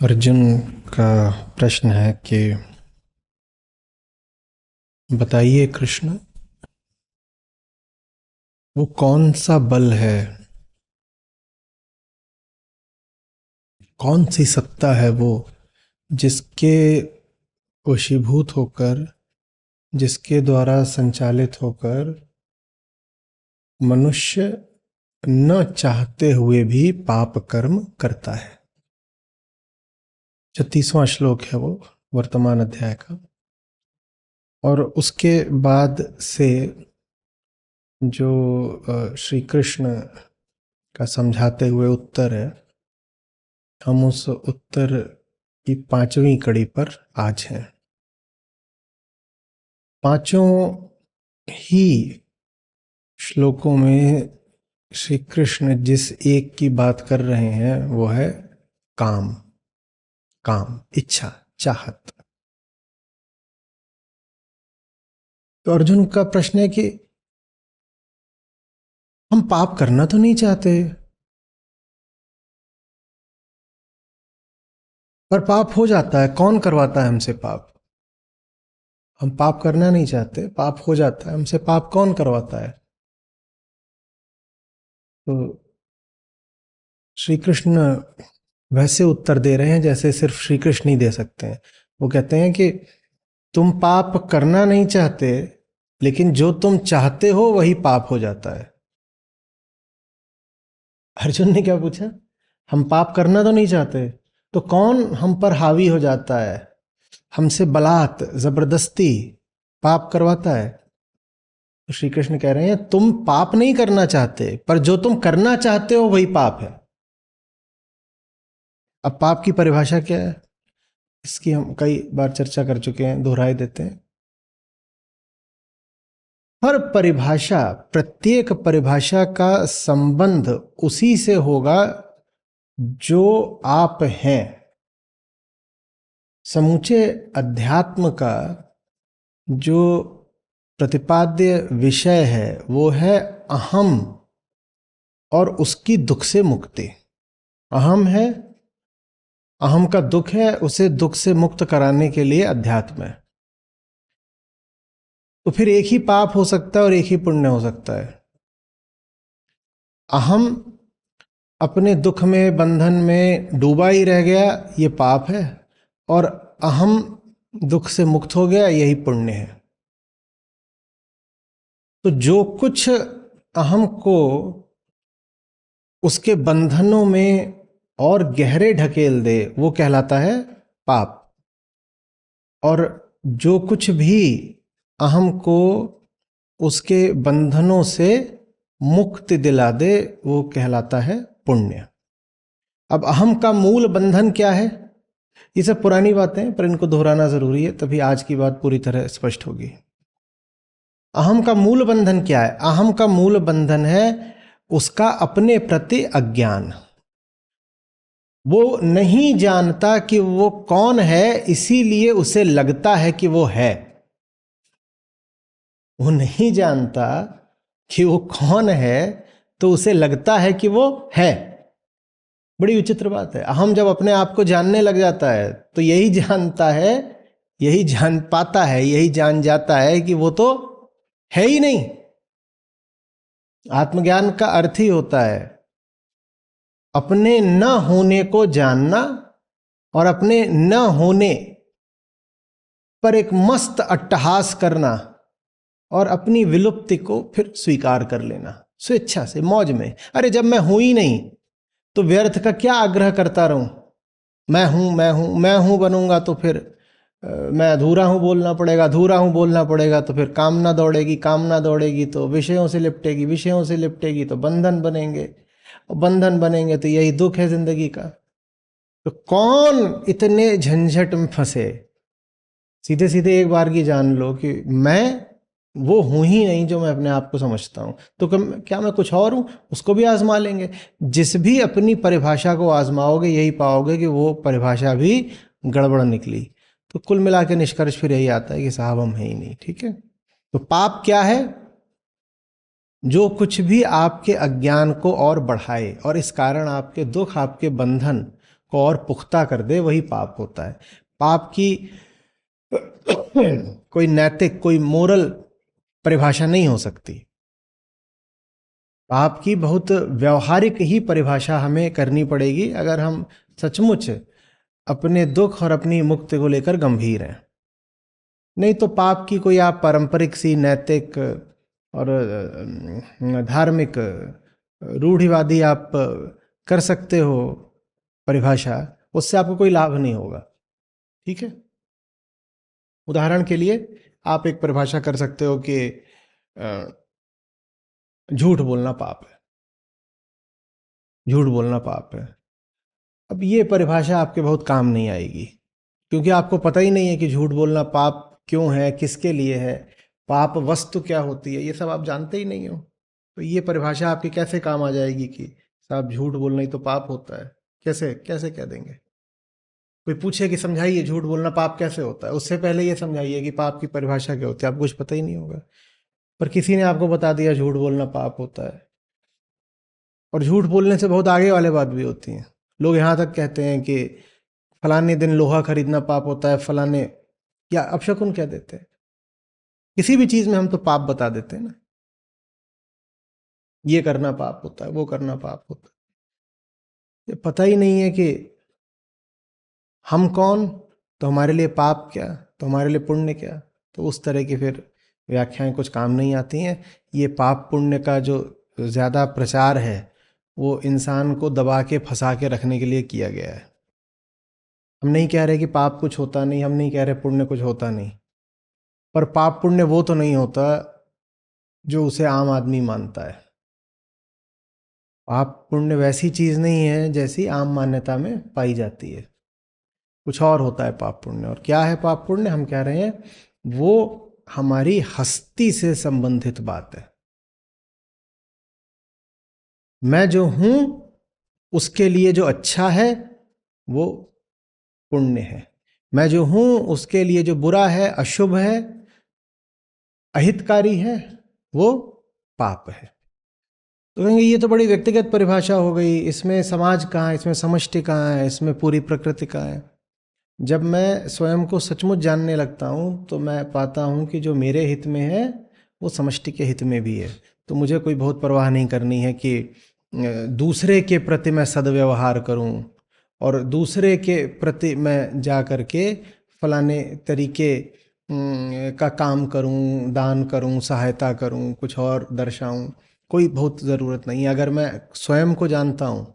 अर्जुन का प्रश्न है कि बताइए कृष्ण, वो कौन सा बल है, कौन सी सत्ता है वो जिसके वशीभूत होकर, जिसके द्वारा संचालित होकर मनुष्य न चाहते हुए भी पाप कर्म करता है। 36वां श्लोक है वो वर्तमान अध्याय का। और उसके बाद से जो श्री कृष्ण का समझाते हुए उत्तर है, हम उस उत्तर की 5वीं कड़ी पर आज हैं। पांचों ही श्लोकों में श्री कृष्ण जिस एक की बात कर रहे हैं वो है काम, काम, इच्छा, चाहत। तो अर्जुन का प्रश्न है कि हम पाप करना तो नहीं चाहते, पर पाप हो जाता है। कौन करवाता है हमसे पाप? हम पाप करना नहीं चाहते, पाप हो जाता है हमसे। पाप कौन करवाता है? तो श्री कृष्ण वैसे उत्तर दे रहे हैं जैसे सिर्फ श्री कृष्ण ही दे सकते हैं। वो कहते हैं कि तुम पाप करना नहीं चाहते, लेकिन जो तुम चाहते हो वही पाप हो जाता है। अर्जुन ने क्या पूछा? हम पाप करना तो नहीं चाहते, तो कौन हम पर हावी हो जाता है, हमसे बलात् जबरदस्ती पाप करवाता है? तो श्री कृष्ण कह रहे हैं तुम पाप नहीं करना चाहते, पर जो तुम करना चाहते हो वही पाप है। अब पाप की परिभाषा क्या है, इसकी हम कई बार चर्चा कर चुके हैं, दोहराई देते हैं। हर परिभाषा, प्रत्येक परिभाषा का संबंध उसी से होगा जो आप हैं। समूचे अध्यात्म का जो प्रतिपाद्य विषय है वो है अहम और उसकी दुख से मुक्ति। अहम है, अहम का दुख है, उसे दुख से मुक्त कराने के लिए अध्यात्म है। तो फिर एक ही पाप हो सकता है और एक ही पुण्य हो सकता है। अहम अपने दुख में, बंधन में डूबा ही रह गया, ये पाप है, और अहम दुख से मुक्त हो गया, यही पुण्य है। तो जो कुछ अहम को उसके बंधनों में और गहरे ढकेल दे वो कहलाता है पाप, और जो कुछ भी अहम को उसके बंधनों से मुक्ति दिला दे वो कहलाता है पुण्य। अब अहम का मूल बंधन क्या है? ये सब पुरानी बातें, पर इनको दोहराना जरूरी है, तभी आज की बात पूरी तरह स्पष्ट होगी। अहम का मूल बंधन क्या है? अहम का मूल बंधन है उसका अपने प्रति अज्ञान। वो नहीं जानता कि वो कौन है, इसीलिए उसे लगता है कि वो है। वो नहीं जानता कि वो कौन है, तो उसे लगता है कि वो है। बड़ी विचित्र बात है। हम जब अपने आप को जानने लग जाता है तो यही जानता है, यही जान पाता है, यही जान जाता है कि वो तो है ही नहीं। आत्मज्ञान का अर्थ ही होता है अपने न होने को जानना और अपने न होने पर एक मस्त अट्टहास करना और अपनी विलुप्ति को फिर स्वीकार कर लेना स्वेच्छा से, मौज में। अरे जब मैं हूं ही नहीं तो व्यर्थ का क्या आग्रह करता रहूं? मैं हूं, मैं हूं, मैं हूं बनूंगा तो फिर मैं अधूरा हूं बोलना पड़ेगा, अधूरा हूं बोलना पड़ेगा तो फिर कामना दौड़ेगी, कामना दौड़ेगी तो विषयों से लिपटेगी, विषयों से लिपटेगी तो बंधन बनेंगे, और बंधन बनेंगे तो यही दुख है जिंदगी का। तो कौन इतने झंझट में फंसे? सीधे सीधे एक बार की जान लो कि मैं वो हूं ही नहीं जो मैं अपने आप को समझता हूं। तो क्या मैं कुछ और हूं? उसको भी आजमा लेंगे। जिस भी अपनी परिभाषा को आजमाओगे यही पाओगे कि वो परिभाषा भी गड़बड़ निकली। तो कुल मिला के निष्कर्ष फिर यही आता है कि साहब हम है ही नहीं। ठीक है, तो पाप क्या है? जो कुछ भी आपके अज्ञान को और बढ़ाए और इस कारण आपके दुख, आपके बंधन को और पुख्ता कर दे, वही पाप होता है। पाप की कोई नैतिक, कोई मोरल परिभाषा नहीं हो सकती। पाप की बहुत व्यवहारिक ही परिभाषा हमें करनी पड़ेगी अगर हम सचमुच अपने दुख और अपनी मुक्ति को लेकर गंभीर हैं। नहीं तो पाप की कोई आप पारंपरिक सी नैतिक और धार्मिक रूढ़िवादी आप कर सकते हो परिभाषा, उससे आपको कोई लाभ नहीं होगा। ठीक है, उदाहरण के लिए आप एक परिभाषा कर सकते हो कि झूठ बोलना पाप है, झूठ बोलना पाप है। अब ये परिभाषा आपके बहुत काम नहीं आएगी, क्योंकि आपको पता ही नहीं है कि झूठ बोलना पाप क्यों है, किसके लिए है, पाप वस्तु क्या होती है, ये सब आप जानते ही नहीं हो। तो ये परिभाषा आपके कैसे काम आ जाएगी कि साहब झूठ बोलना ही तो पाप होता है? कैसे कैसे कह देंगे? कोई पूछे कि समझाइए झूठ बोलना पाप कैसे होता है, उससे पहले ये समझाइए कि पाप की परिभाषा क्या होती है, आपको कुछ पता ही नहीं होगा। पर किसी ने आपको बता दिया झूठ बोलना पाप होता है। और झूठ बोलने से बहुत आगे वाले बात भी होती हैं। लोग यहाँ तक कहते हैं कि फलाने दिन लोहा खरीदना पाप होता है, फलाने या अपशकुन कह देते हैं। किसी भी चीज में हम तो पाप बता देते हैं ना, ये करना पाप होता है, वो करना पाप होता है। ये पता ही नहीं है कि हम कौन, तो हमारे लिए पाप क्या, तो हमारे लिए पुण्य क्या। तो उस तरह की फिर व्याख्याएं कुछ काम नहीं आती हैं। ये पाप पुण्य का जो ज़्यादा प्रचार है वो इंसान को दबा के फंसा के रखने के लिए किया गया है। हम नहीं कह रहे कि पाप कुछ होता नहीं, हम नहीं कह रहे पुण्य कुछ होता नहीं, पर पाप पुण्य वो तो नहीं होता जो उसे आम आदमी मानता है। पाप पुण्य वैसी चीज़ नहीं है जैसी आम मान्यता में पाई जाती है, कुछ और होता है पाप पुण्य। और क्या है पाप पुण्य? हम कह रहे हैं वो हमारी हस्ती से संबंधित बात है। मैं जो हूं उसके लिए जो अच्छा है वो पुण्य है, मैं जो हूं उसके लिए जो बुरा है, अशुभ है, अहितकारी है, वो पाप है। तो कहेंगे ये तो बड़ी व्यक्तिगत परिभाषा हो गई, इसमें समाज कहाँ है, इसमें समष्टि कहाँ है, इसमें पूरी प्रकृति कहाँ है। जब मैं स्वयं को सचमुच जानने लगता हूँ तो मैं पाता हूँ कि जो मेरे हित में है वो समष्टि के हित में भी है। तो मुझे कोई बहुत परवाह नहीं करनी है कि दूसरे के प्रति मैं सद्व्यवहार करूँ और दूसरे के प्रति मैं जा कर के फलाने तरीके का काम करूँ, दान करूँ, सहायता करूँ, कुछ और दर्शाऊँ। कोई बहुत ज़रूरत नहीं है। अगर मैं स्वयं को जानता हूँ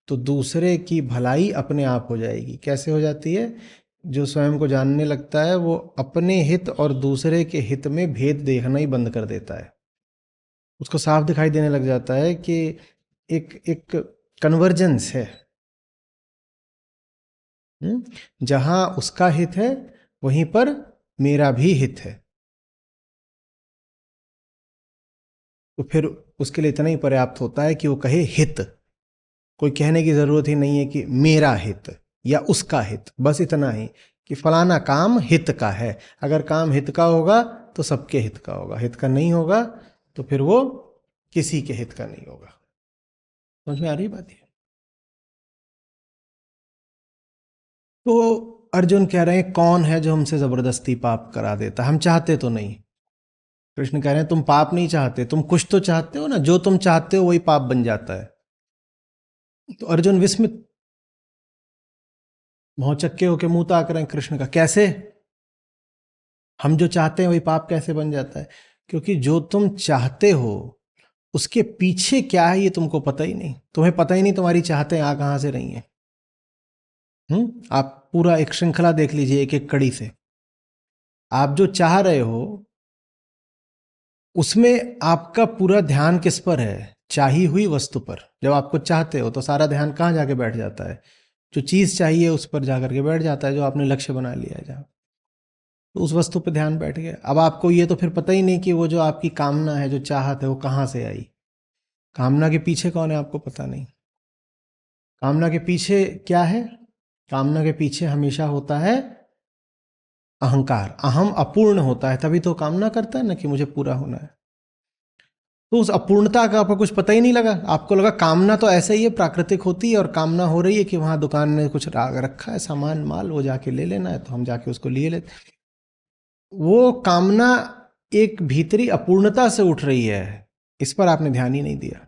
तो दूसरे की भलाई अपने आप हो जाएगी। कैसे हो जाती है? जो स्वयं को जानने लगता है वो अपने हित और दूसरे के हित में भेद देखना ही बंद कर देता है। उसको साफ दिखाई देने लग जाता है कि एक एक कन्वर्जेंस है। जहां उसका हित है वहीं पर मेरा भी हित है। तो फिर उसके लिए इतना ही पर्याप्त होता है कि वो कहे हित। कोई कहने की जरूरत ही नहीं है कि मेरा हित या उसका हित, बस इतना ही कि फलाना काम हित का है। अगर काम हित का होगा तो सबके हित का होगा, हित का नहीं होगा तो फिर वो किसी के हित का नहीं होगा। समझ में आ रही बात है? तो अर्जुन कह रहे हैं कौन है जो हमसे जबरदस्ती पाप करा देता? हम चाहते तो नहीं। कृष्ण कह रहे हैं तुम पाप नहीं चाहते, तुम कुछ तो चाहते हो ना, जो तुम चाहते हो वही पाप बन जाता है। तो अर्जुन विस्मित, भौचक्के होके मुंह ताक रहे हैं कृष्ण का, कैसे? हम जो चाहते हैं वही पाप कैसे बन जाता है? क्योंकि जो तुम चाहते हो उसके पीछे क्या है ये तुमको पता ही नहीं। तुम्हें पता ही नहीं तुम्हारी चाहते आ कहां से रही हैं। आप पूरा एक श्रृंखला देख लीजिए, एक एक कड़ी से। आप जो चाह रहे हो उसमें आपका पूरा ध्यान किस पर है? चाही हुई वस्तु पर। जब आपको चाहते हो तो सारा ध्यान कहाँ जाके बैठ जाता है? जो चीज चाहिए उस पर जाकर के बैठ जाता है, जो आपने लक्ष्य बना लिया है जहाँ, तो उस वस्तु पर ध्यान बैठ गया। अब आपको ये तो फिर पता ही नहीं कि वो जो आपकी कामना है, जो चाहत है, वो कहाँ से आई। कामना के पीछे कौन है आपको पता नहीं। कामना के पीछे क्या है? कामना के पीछे हमेशा होता है अहंकार। अहम अपूर्ण होता है, तभी तो कामना करता है ना कि मुझे पूरा होना है। तो उस अपूर्णता का आपको कुछ पता ही नहीं लगा, आपको लगा कामना तो ऐसे ही है, प्राकृतिक होती है, और कामना हो रही है कि वहां दुकान में कुछ रखा है सामान माल, वो जाके ले लेना है, तो हम जाके उसको लिए लेते। वो कामना एक भीतरी अपूर्णता से उठ रही है, इस पर आपने ध्यान ही नहीं दिया।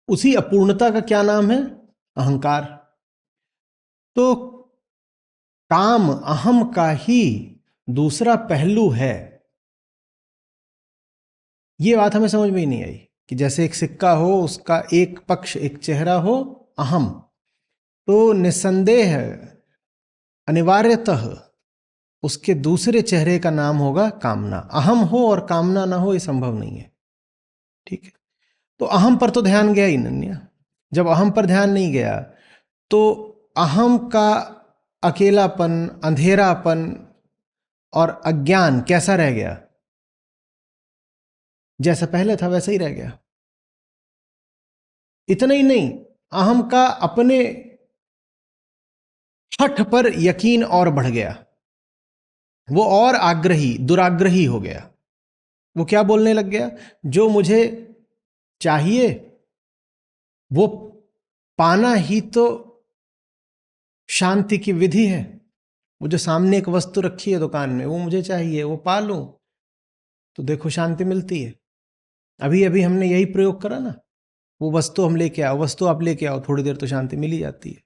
उसी अपूर्णता का क्या नाम है? अहंकार। तो काम अहम का ही दूसरा पहलू है। ये बात हमें समझ में ही नहीं आई कि जैसे एक सिक्का हो, उसका एक पक्ष, एक चेहरा हो अहम, तो निस्संदेह अनिवार्यतः उसके दूसरे चेहरे का नाम होगा कामना। अहम हो और कामना ना हो, ये संभव नहीं है। ठीक है, तो अहम पर तो ध्यान गया ही नहीं। जब अहम पर ध्यान नहीं गया तो अहम का अकेलापन, अंधेरापन और अज्ञान कैसा रह गया? जैसा पहले था वैसा ही रह गया। इतना ही नहीं, अहम का अपने हठ पर यकीन और बढ़ गया, वो और आग्रही, दुराग्रही हो गया। वो क्या बोलने लग गया? जो मुझे चाहिए वो पाना ही तो शांति की विधि है। वो जो सामने एक वस्तु रखी है दुकान में, वो मुझे चाहिए, वो पा लूं तो देखो शांति मिलती है। अभी अभी हमने यही प्रयोग करा ना, वो वस्तु हम लेके आओ, वस्तु आप लेके आओ, थोड़ी देर तो शांति मिल ही जाती है।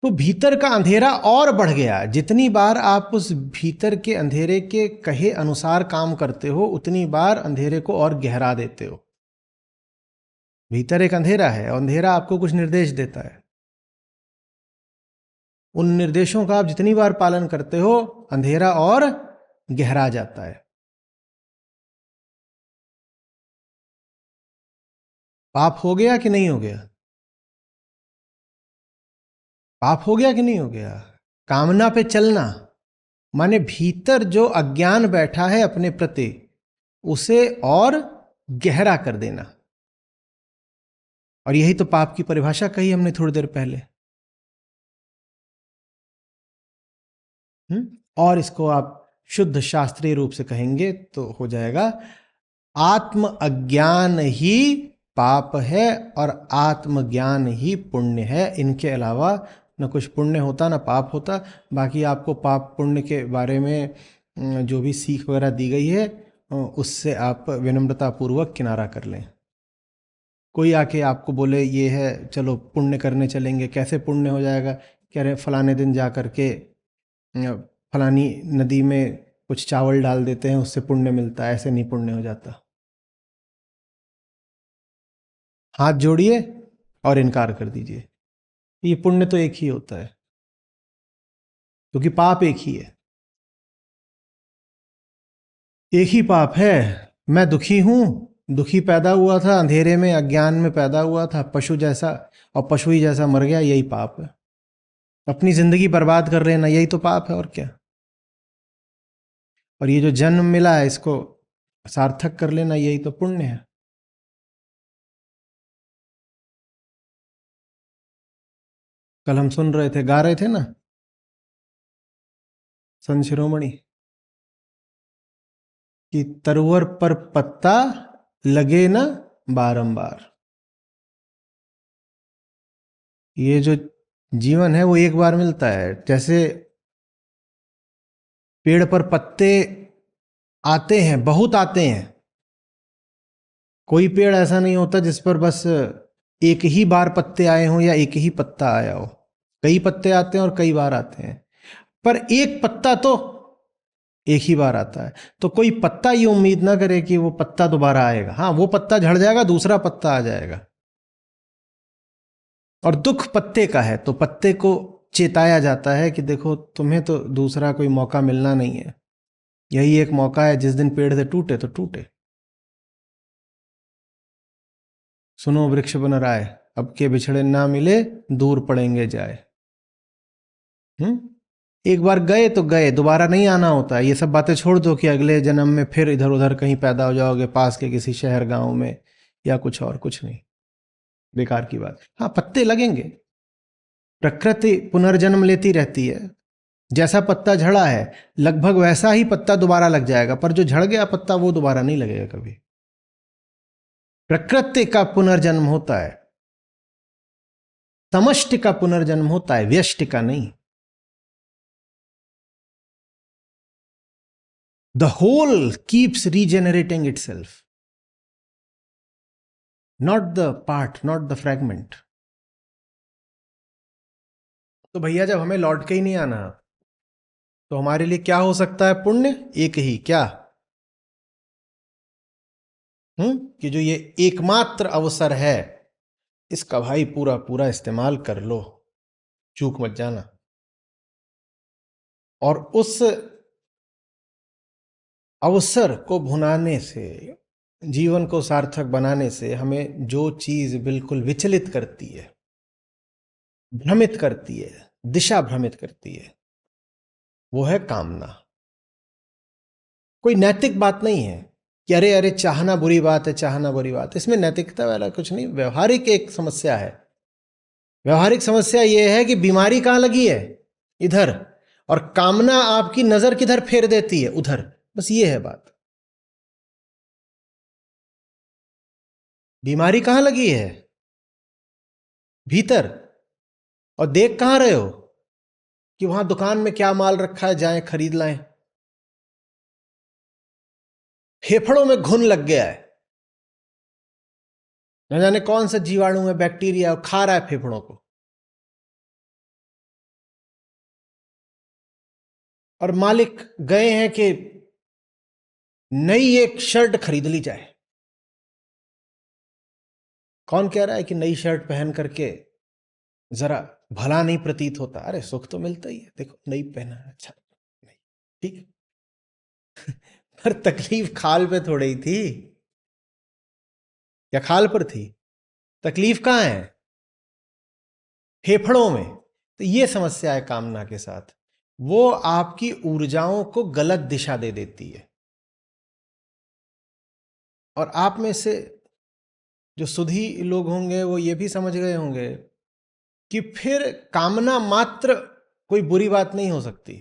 तो भीतर का अंधेरा और बढ़ गया। जितनी बार आप उस भीतर के अंधेरे के कहे अनुसार काम करते हो, उतनी बार अंधेरे को और गहरा देते हो। भीतर एक अंधेरा है, और अंधेरा आपको कुछ निर्देश देता है। उन निर्देशों का आप जितनी बार पालन करते हो, अंधेरा और गहरा जाता है। पाप हो गया कि नहीं हो गया? पाप हो गया कि नहीं हो गया? कामना पे चलना माने भीतर जो अज्ञान बैठा है अपने प्रति, उसे और गहरा कर देना। और यही तो पाप की परिभाषा कही हमने थोड़ी देर पहले। और इसको आप शुद्ध शास्त्रीय रूप से कहेंगे तो हो जाएगा, आत्म अज्ञान ही पाप है और आत्मज्ञान ही पुण्य है। इनके अलावा न कुछ पुण्य होता न पाप होता। बाकी आपको पाप पुण्य के बारे में जो भी सीख वगैरह दी गई है, उससे आप विनम्रता पूर्वक किनारा कर लें। कोई आके आपको बोले ये है, चलो पुण्य करने चलेंगे, कैसे पुण्य हो जाएगा? कह रहे फलाने दिन जा करके फलानी नदी में कुछ चावल डाल देते हैं, उससे पुण्य मिलता है। ऐसे नहीं पुण्य हो जाता। हाथ जोड़िए और इनकार कर दीजिए। ये पुण्य तो एक ही होता है, क्योंकि पाप एक ही है। एक ही पाप है। मैं दुखी हूं, दुखी पैदा हुआ था अंधेरे में, अज्ञान में पैदा हुआ था, पशु जैसा, और पशु ही जैसा मर गया, यही पाप है। अपनी जिंदगी बर्बाद कर रहे ना, यही तो पाप है, और क्या। और ये जो जन्म मिला है, इसको सार्थक कर लेना, यही तो पुण्य है। कल हम सुन रहे थे, गा रहे थे ना संत शिरोमणि कि तरवर पर पत्ता लगे ना बारंबार। ये जो जीवन है वो एक बार मिलता है। जैसे पेड़ पर पत्ते आते हैं, बहुत आते हैं। कोई पेड़ ऐसा नहीं होता जिस पर बस एक ही बार पत्ते आए हों या एक ही पत्ता आया हो। कई पत्ते आते हैं और कई बार आते हैं, पर एक पत्ता तो एक ही बार आता है। तो कोई पत्ता ये उम्मीद ना करे कि वो पत्ता दोबारा आएगा। हाँ, वो पत्ता झड़ जाएगा, दूसरा पत्ता आ जाएगा। और दुख पत्ते का है, तो पत्ते को चेताया जाता है कि देखो तुम्हें तो दूसरा कोई मौका मिलना नहीं है, यही एक मौका है। जिस दिन पेड़ से टूटे तो टूटे। सुनो वृक्ष बन राय, अब के बिछड़े ना मिले, दूर पड़ेंगे जाए। एक बार गए तो गए, दोबारा नहीं आना होता। ये सब बातें छोड़ दो कि अगले जन्म में फिर इधर उधर कहीं पैदा हो जाओगे, पास के किसी शहर गांव में, या कुछ और, कुछ नहीं, बेकार की बात। हाँ, पत्ते लगेंगे, प्रकृति पुनर्जन्म लेती रहती है। जैसा पत्ता झड़ा है लगभग वैसा ही पत्ता दोबारा लग जाएगा, पर जो झड़ गया पत्ता वो दोबारा नहीं लगेगा कभी। प्रकृति का पुनर्जन्म होता है, समष्टि का पुनर्जन्म होता है, व्यष्टि का नहीं। The whole keeps regenerating itself, not the part, not the fragment. तो भैया जब हमें लौट के ही नहीं आना तो हमारे लिए क्या हो सकता है पुण्य? एक ही, क्या? कि जो ये एकमात्र अवसर है इसका भाई पूरा पूरा इस्तेमाल कर लो, चूक मत जाना। और उस अवसर को भुनाने से, जीवन को सार्थक बनाने से हमें जो चीज बिल्कुल विचलित करती है, भ्रमित करती है, दिशा भ्रमित करती है, वो है कामना। कोई नैतिक बात नहीं है कि अरे अरे चाहना बुरी बात है, चाहना बुरी बात है। इसमें नैतिकता वाला कुछ नहीं, व्यवहारिक एक समस्या है। व्यवहारिक समस्या यह है कि बीमारी कहां लगी है? इधर, और कामना आपकी नजर किधर फेर देती है? उधर। बस ये है बात। बीमारी कहां लगी है? भीतर। और देख कहां रहे हो कि वहां दुकान में क्या माल रखा है, जाएं खरीद लाएं। फेफड़ों में घुन लग गया है, न जाने कौन सा जीवाणु है, बैक्टीरिया, खा रहा है फेफड़ों को। और मालिक गए हैं कि नई एक शर्ट खरीद ली जाए। कौन कह रहा है कि नई शर्ट पहन करके जरा भला नहीं प्रतीत होता? अरे सुख तो मिलता ही है, देखो नई पहना है, अच्छा नहीं, ठीक। पर तकलीफ खाल पे थोड़ी ही थी, या खाल पर थी? तकलीफ कहां है? फेफड़ों में। तो ये समस्या है कामना के साथ, वो आपकी ऊर्जाओं को गलत दिशा दे देती है। और आप में से जो सुधी लोग होंगे वो ये भी समझ गए होंगे कि फिर कामना मात्र कोई बुरी बात नहीं हो सकती।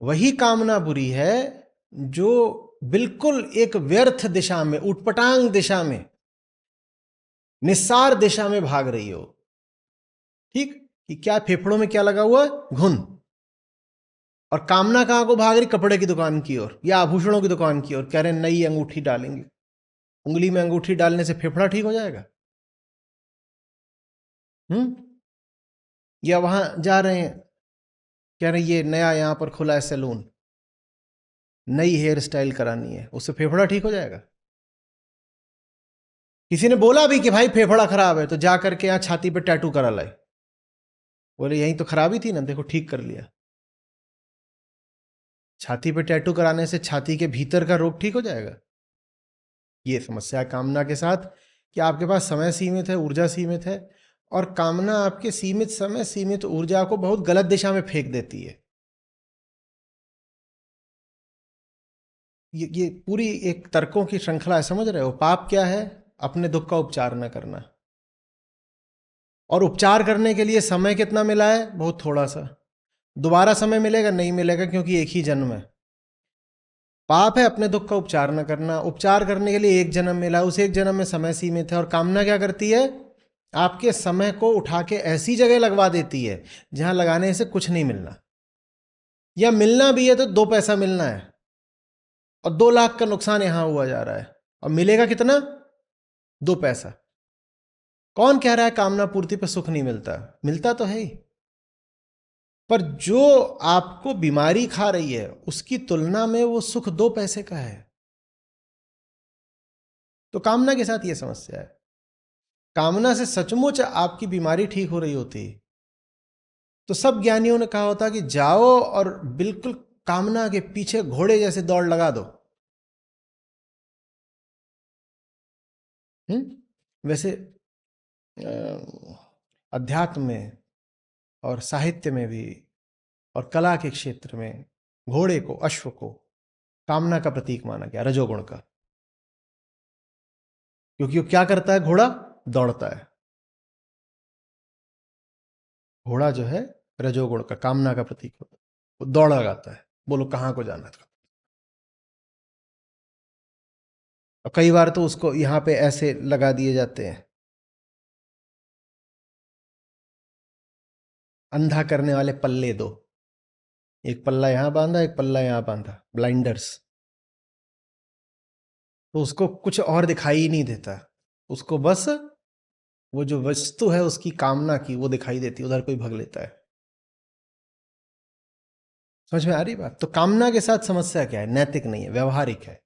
वही कामना बुरी है जो बिल्कुल एक व्यर्थ दिशा में, उटपटांग दिशा में, निस्सार दिशा में भाग रही हो। ठीक, कि क्या फेफड़ों में क्या लगा हुआ? घुन। और कामना कहां को भाग रही? कपड़े की दुकान की ओर या आभूषणों की दुकान की ओर। कह रहे नई अंगूठी डालेंगे। उंगली में अंगूठी डालने से फेफड़ा ठीक हो जाएगा? या वहां जा रहे हैं, कह रहे ये नया यहां पर खुला है सैलून, नई हेयर स्टाइल करानी है, उससे फेफड़ा ठीक हो जाएगा? किसी ने बोला भी कि भाई फेफड़ा खराब है तो जा करके यहां छाती पे टैटू करा लाए। बोले यही तो खराबी थी ना, देखो ठीक कर लिया। छाती पे टैटू कराने से छाती के भीतर का रोग ठीक हो जाएगा? ये समस्या है कामना के साथ कि आपके पास समय सीमित है, ऊर्जा सीमित है, और कामना आपके सीमित समय, सीमित ऊर्जा को बहुत गलत दिशा में फेंक देती है। ये पूरी एक तर्कों की श्रृंखला है, समझ रहे हो? पाप क्या है? अपने दुख का उपचार न करना। और उपचार करने के लिए समय कितना मिला है? बहुत थोड़ा सा। दोबारा समय मिलेगा? नहीं मिलेगा, क्योंकि एक ही जन्म है। पाप है अपने दुख का उपचार न करना। उपचार करने के लिए एक जन्म मिला, उस एक जन्म में समय सीमित है। और कामना क्या करती है? आपके समय को उठा के ऐसी जगह लगवा देती है जहां लगाने से कुछ नहीं मिलना, या मिलना भी है तो 2 पैसा मिलना है, और 2 लाख का नुकसान यहां हुआ जा रहा है। और मिलेगा कितना? 2 पैसा। कौन कह रहा है कामना पूर्ति पर सुख नहीं मिलता? मिलता तो है ही, पर जो आपको बीमारी खा रही है उसकी तुलना में वो सुख 2 पैसे का है। तो कामना के साथ ये समस्या है। कामना से सचमुच आपकी बीमारी ठीक हो रही होती तो सब ज्ञानियों ने कहा होता कि जाओ और बिल्कुल कामना के पीछे घोड़े जैसे दौड़ लगा दो। वैसे अध्यात्म में और साहित्य में भी और कला के क्षेत्र में घोड़े को, अश्व को कामना का प्रतीक माना गया, रजोगुण का। क्योंकि वो क्या करता है? घोड़ा दौड़ता है। घोड़ा जो है रजोगुण का, कामना का प्रतीक होता है। वो दौड़ लगाता है, बोलो कहाँ को जाना था। और कई बार तो उसको यहाँ पे ऐसे लगा दिए जाते हैं, अंधा करने वाले पल्ले दो, एक पल्ला यहाँ बांधा, एक पल्ला यहाँ बांधा, ब्लाइंडर्स। तो उसको कुछ और दिखाई ही नहीं देता, उसको बस वो जो वस्तु है उसकी कामना की वो दिखाई देती है, उधर कोई भग लेता है। समझ में आ रही बात? तो कामना के साथ समस्या क्या है? नैतिक नहीं है, व्यवहारिक है।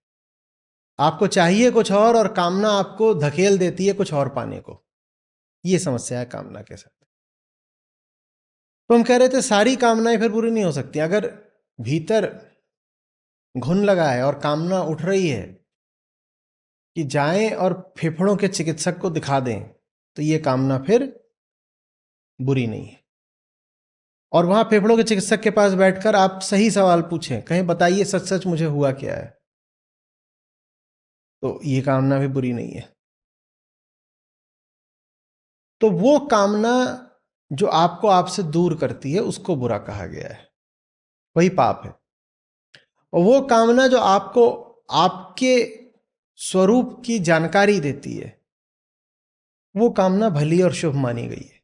आपको चाहिए कुछ और कामना आपको धकेल देती है कुछ और पाने को। ये समस्या है कामना के साथ। तो हम कह रहे थे सारी कामनाएं फिर पूरी नहीं हो सकती। अगर भीतर घुन लगा है और कामना उठ रही है कि जाएं और फेफड़ों के चिकित्सक को दिखा दें, तो ये कामना फिर बुरी नहीं है। और वहां फेफड़ों के चिकित्सक के पास बैठकर आप सही सवाल पूछें, कहें बताइए सच सच मुझे हुआ क्या है, तो ये कामना भी बुरी नहीं है। तो वो कामना जो आपको आपसे दूर करती है उसको बुरा कहा गया है, वही पाप है। और वो कामना जो आपको आपके स्वरूप की जानकारी देती है, वो कामना भली और शुभ मानी गई है।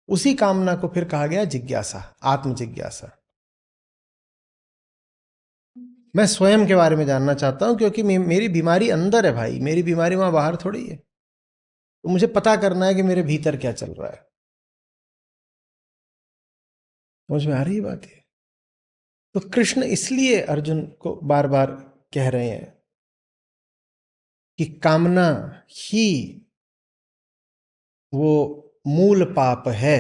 उसी कामना को फिर कहा गया जिज्ञासा, आत्म जिज्ञासा। मैं स्वयं के बारे में जानना चाहता हूं क्योंकि मेरी बीमारी अंदर है भाई, मेरी बीमारी वहां बाहर थोड़ी है। तो मुझे पता करना है कि मेरे भीतर क्या चल रहा है। समझ में आ रही है बात? ये तो कृष्ण इसलिए अर्जुन को बार बार कह रहे हैं कि कामना ही वो मूल पाप है।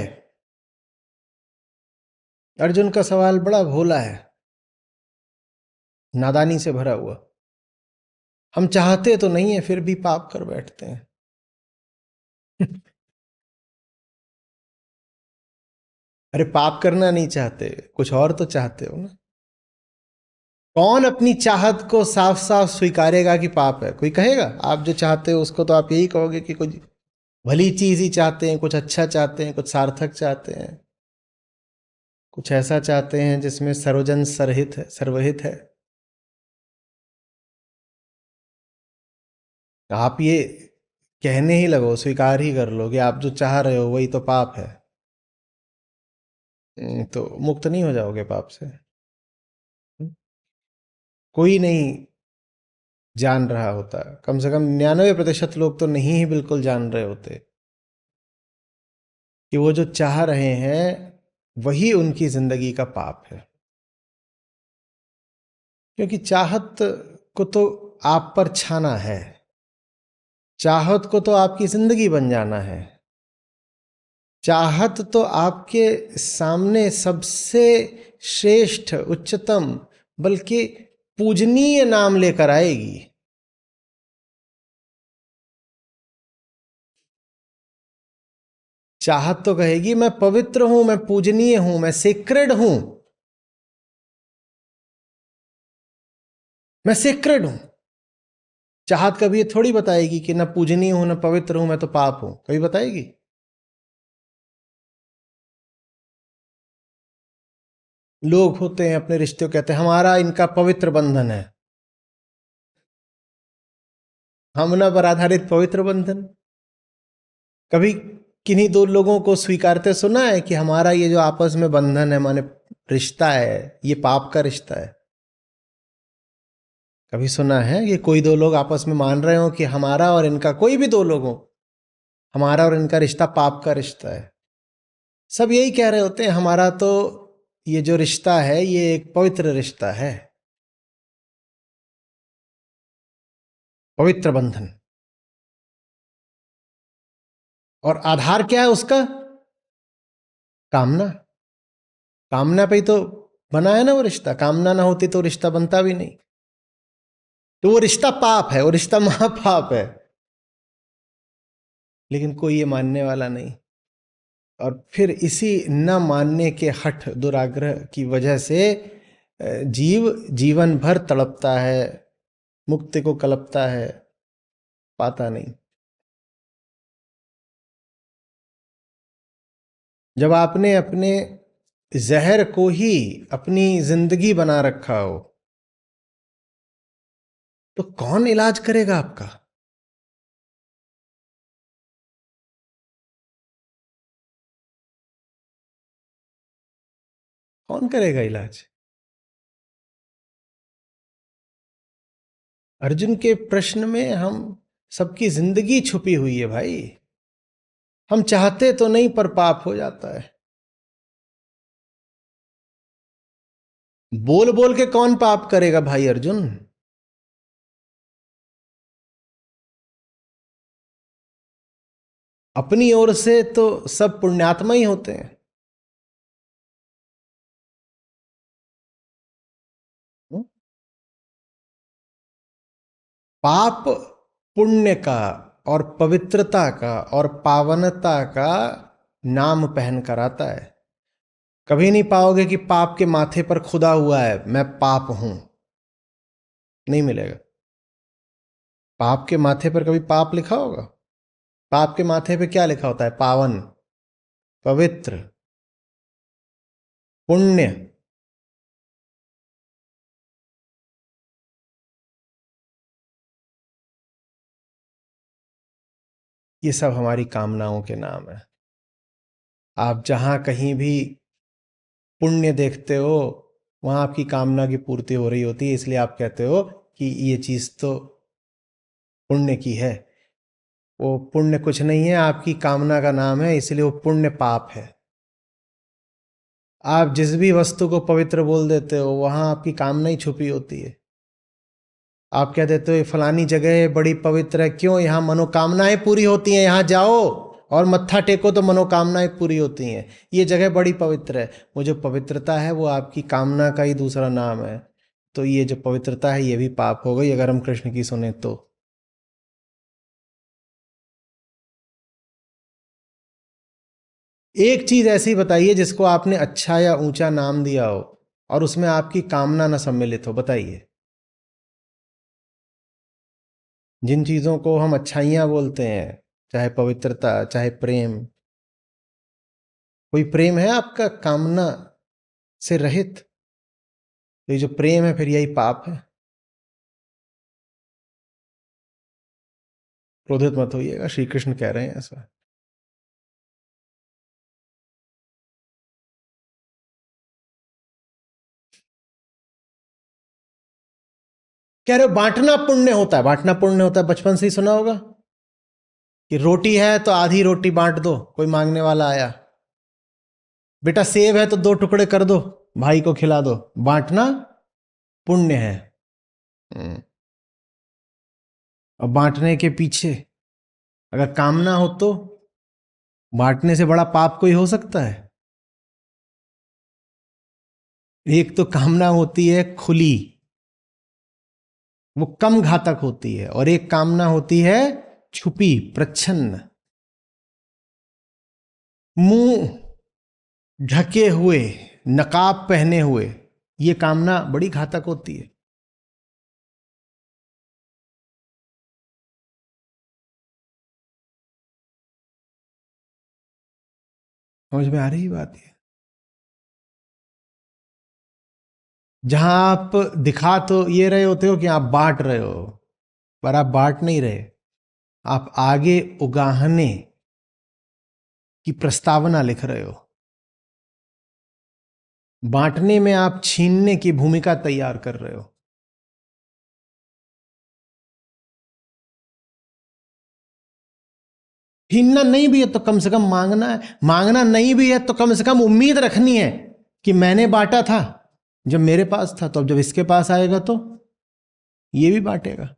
अर्जुन का सवाल बड़ा भोला है, नादानी से भरा हुआ। हम चाहते तो नहीं है फिर भी पाप कर बैठते हैं। अरे पाप करना नहीं चाहते, कुछ और तो चाहते हो ना। कौन अपनी चाहत को साफ साफ स्वीकारेगा कि पाप है? कोई कहेगा? आप जो चाहते हो उसको तो आप यही कहोगे कि कुछ भली चीज ही चाहते हैं, कुछ अच्छा चाहते हैं, कुछ सार्थक चाहते हैं, कुछ ऐसा चाहते हैं जिसमें सर्वजन सरहित है, सर्वहित है। आप ये कहने ही लगो, स्वीकार ही कर लो कि आप जो चाह रहे हो वही तो पाप है। तो मुक्त नहीं हो जाओगे पाप से। कोई नहीं जान रहा होता, कम से कम 99% लोग तो नहीं ही बिल्कुल जान रहे होते कि वो जो चाह रहे हैं वही उनकी जिंदगी का पाप है। क्योंकि चाहत को तो आप पर छाना है, चाहत को तो आपकी जिंदगी बन जाना है। चाहत तो आपके सामने सबसे श्रेष्ठ, उच्चतम, बल्कि पूजनीय नाम लेकर आएगी। चाहत तो कहेगी मैं पवित्र हूं, मैं पूजनीय हूं, मैं सेक्रेड हूं, मैं सेक्रेड हूं। चाहत कभी ये थोड़ी बताएगी कि ना पूजनीय हूं ना पवित्र हूं, मैं तो पाप हूं, कभी बताएगी? लोग होते हैं अपने रिश्ते को कहते हैं हमारा इनका पवित्र बंधन है, हमना पर आधारित पवित्र बंधन। कभी किन्हीं दो लोगों को स्वीकारते सुना है कि हमारा ये जो आपस में बंधन है, माने रिश्ता है, ये पाप का रिश्ता है? कभी सुना है कि कोई दो लोग आपस में मान रहे हो कि हमारा और इनका, कोई भी दो लोग हो, हमारा और इनका रिश्ता पाप का रिश्ता है? सब यही कह रहे होते हैं हमारा तो ये जो रिश्ता है ये एक पवित्र रिश्ता है, पवित्र बंधन। और आधार क्या है उसका? कामना। कामना पे ही तो बना है ना वो रिश्ता, कामना ना होती तो रिश्ता बनता भी नहीं। तो वो रिश्ता पाप है, वो रिश्ता महापाप है, लेकिन कोई ये मानने वाला नहीं। और फिर इसी न मानने के हठ दुराग्रह की वजह से जीव जीवन भर तड़पता है, मुक्ति को कलपता है, पाता नहीं। जब आपने अपने जहर को ही अपनी जिंदगी बना रखा हो, तो कौन इलाज करेगा आपका? कौन करेगा इलाज? अर्जुन के प्रश्न में हम सबकी जिंदगी छुपी हुई है भाई। हम चाहते तो नहीं, पर पाप हो जाता है। बोल बोल के कौन पाप करेगा भाई अर्जुन? अपनी ओर से तो सब पुण्यात्मा ही होते हैं। पाप पुण्य का और पवित्रता का और पावनता का नाम पहन कर आता है। कभी नहीं पाओगे कि पाप के माथे पर खुदा हुआ है मैं पाप हूं, नहीं मिलेगा। पाप के माथे पर कभी पाप लिखा होगा? पाप के माथे पे क्या लिखा होता है? पावन, पवित्र, पुण्य। ये सब हमारी कामनाओं के नाम है। आप जहां कहीं भी पुण्य देखते हो, वहां आपकी कामना की पूर्ति हो रही होती है, इसलिए आप कहते हो कि ये चीज तो पुण्य की है। वो पुण्य कुछ नहीं है, आपकी कामना का नाम है, इसलिए वो पुण्य पाप है। आप जिस भी वस्तु को पवित्र बोल देते हो, वहां आपकी कामना ही छुपी होती है। आप कह देते हो ये फलानी जगह है बड़ी पवित्र है, क्यों? यहाँ मनोकामनाएं पूरी होती हैं, यहाँ जाओ और मत्था टेको तो मनोकामनाएं पूरी होती हैं। ये जगह बड़ी पवित्र है। वो जो पवित्रता है वो आपकी कामना का ही दूसरा नाम है। तो ये जो पवित्रता है ये भी पाप हो गई, अगर हम कृष्ण की सुने तो। एक चीज ऐसी बताइए जिसको आपने अच्छा या ऊंचा नाम दिया हो और उसमें आपकी कामना न सम्मिलित हो, बताइए। जिन चीजों को हम अच्छाइयां बोलते हैं, चाहे पवित्रता, चाहे प्रेम, कोई प्रेम है आपका कामना से रहित? ये जो प्रेम है फिर यही पाप है। क्रोधित मत होइएगा, श्री कृष्ण कह रहे हैं ऐसा। कह रहे हो बांटना पुण्य होता है, बांटना पुण्य होता है, बचपन से ही सुना होगा कि रोटी है तो आधी रोटी बांट दो, कोई मांगने वाला आया। बेटा सेब है तो दो टुकड़े कर दो, भाई को खिला दो। बांटना पुण्य है। हम्म। और बांटने के पीछे अगर कामना हो तो बांटने से बड़ा पाप कोई हो सकता है? एक तो कामना होती है खुली, वो कम घातक होती है, और एक कामना होती है छुपी, प्रच्छन्न, मुंह ढके हुए, नकाब पहने हुए। ये कामना बड़ी घातक होती है। समझ में आ रही बात है? जहां आप दिखा तो ये रहे होते हो कि आप बांट रहे हो, पर आप बांट नहीं रहे। आप आगे उगाहने की प्रस्तावना लिख रहे हो। बांटने में आप छीनने की भूमिका तैयार कर रहे हो। छीनना नहीं भी है तो कम से कम मांगना है, मांगना नहीं भी है तो कम से कम उम्मीद रखनी है कि मैंने बांटा था जब मेरे पास था, तो अब जब इसके पास आएगा तो ये भी बांटेगा।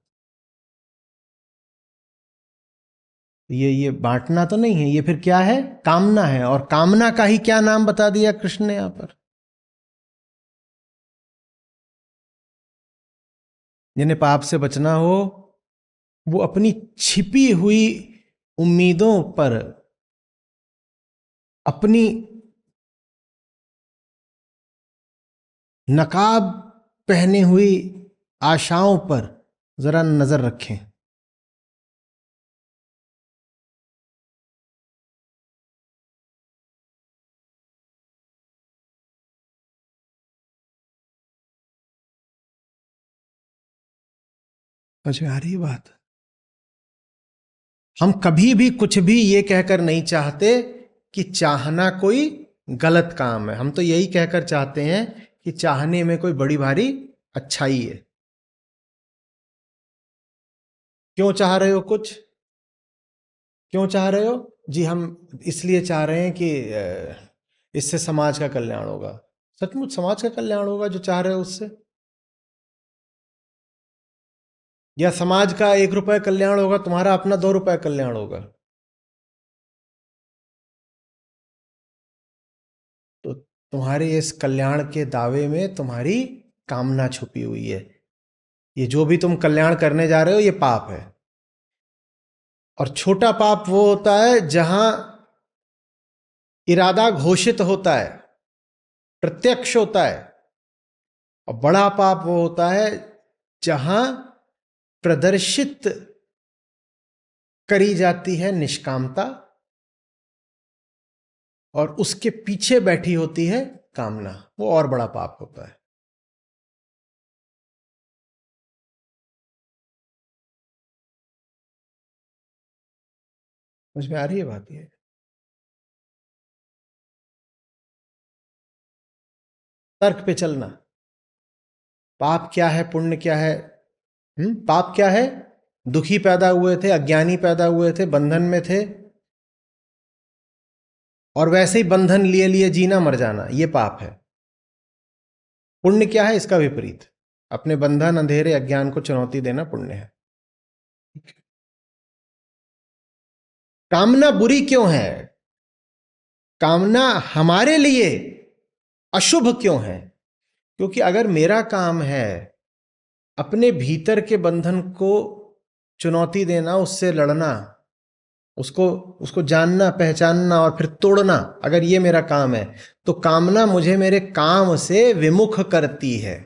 ये बांटना तो नहीं है, ये फिर क्या है? कामना है। और कामना का ही क्या नाम बता दिया कृष्ण ने यहां पर? जिन्हें पाप से बचना हो, वो अपनी छिपी हुई उम्मीदों पर, अपनी नकाब पहने हुई आशाओं पर जरा नजर रखें। समझ में आ रही है बात? हम कभी भी कुछ भी ये कहकर नहीं चाहते कि चाहना कोई गलत काम है। हम तो यही कहकर चाहते हैं कि चाहने में कोई बड़ी भारी अच्छाई है। क्यों चाह रहे हो कुछ? क्यों चाह रहे हो? जी हम इसलिए चाह रहे हैं कि इससे समाज का कल्याण होगा। सचमुच समाज का कल्याण होगा जो चाह रहे हो उससे? या समाज का 1 रुपए कल्याण होगा, तुम्हारा अपना 2 रुपए कल्याण होगा? तो तुम्हारे इस कल्याण के दावे में तुम्हारी कामना छुपी हुई है। ये जो भी तुम कल्याण करने जा रहे हो ये पाप है। और छोटा पाप वो होता है जहां इरादा घोषित होता है, प्रत्यक्ष होता है। और बड़ा पाप वो होता है जहां प्रदर्शित करी जाती है निष्कामता और उसके पीछे बैठी होती है कामना। वो और बड़ा पाप होता है। समझ में आ रही है बात? ये तर्क पे चलना। पाप क्या है, पुण्य क्या है? पाप क्या है? दुखी पैदा हुए थे, अज्ञानी पैदा हुए थे, बंधन में थे, और वैसे ही बंधन लिए लिए जीना मर जाना, ये पाप है। पुण्य क्या है? इसका विपरीत, अपने बंधन अंधेरे अज्ञान को चुनौती देना पुण्य है। कामना बुरी क्यों है? कामना हमारे लिए अशुभ क्यों है? क्योंकि अगर मेरा काम है अपने भीतर के बंधन को चुनौती देना, उससे लड़ना, उसको उसको जानना पहचानना और फिर तोड़ना, अगर ये मेरा काम है, तो कामना मुझे मेरे काम से विमुख करती है।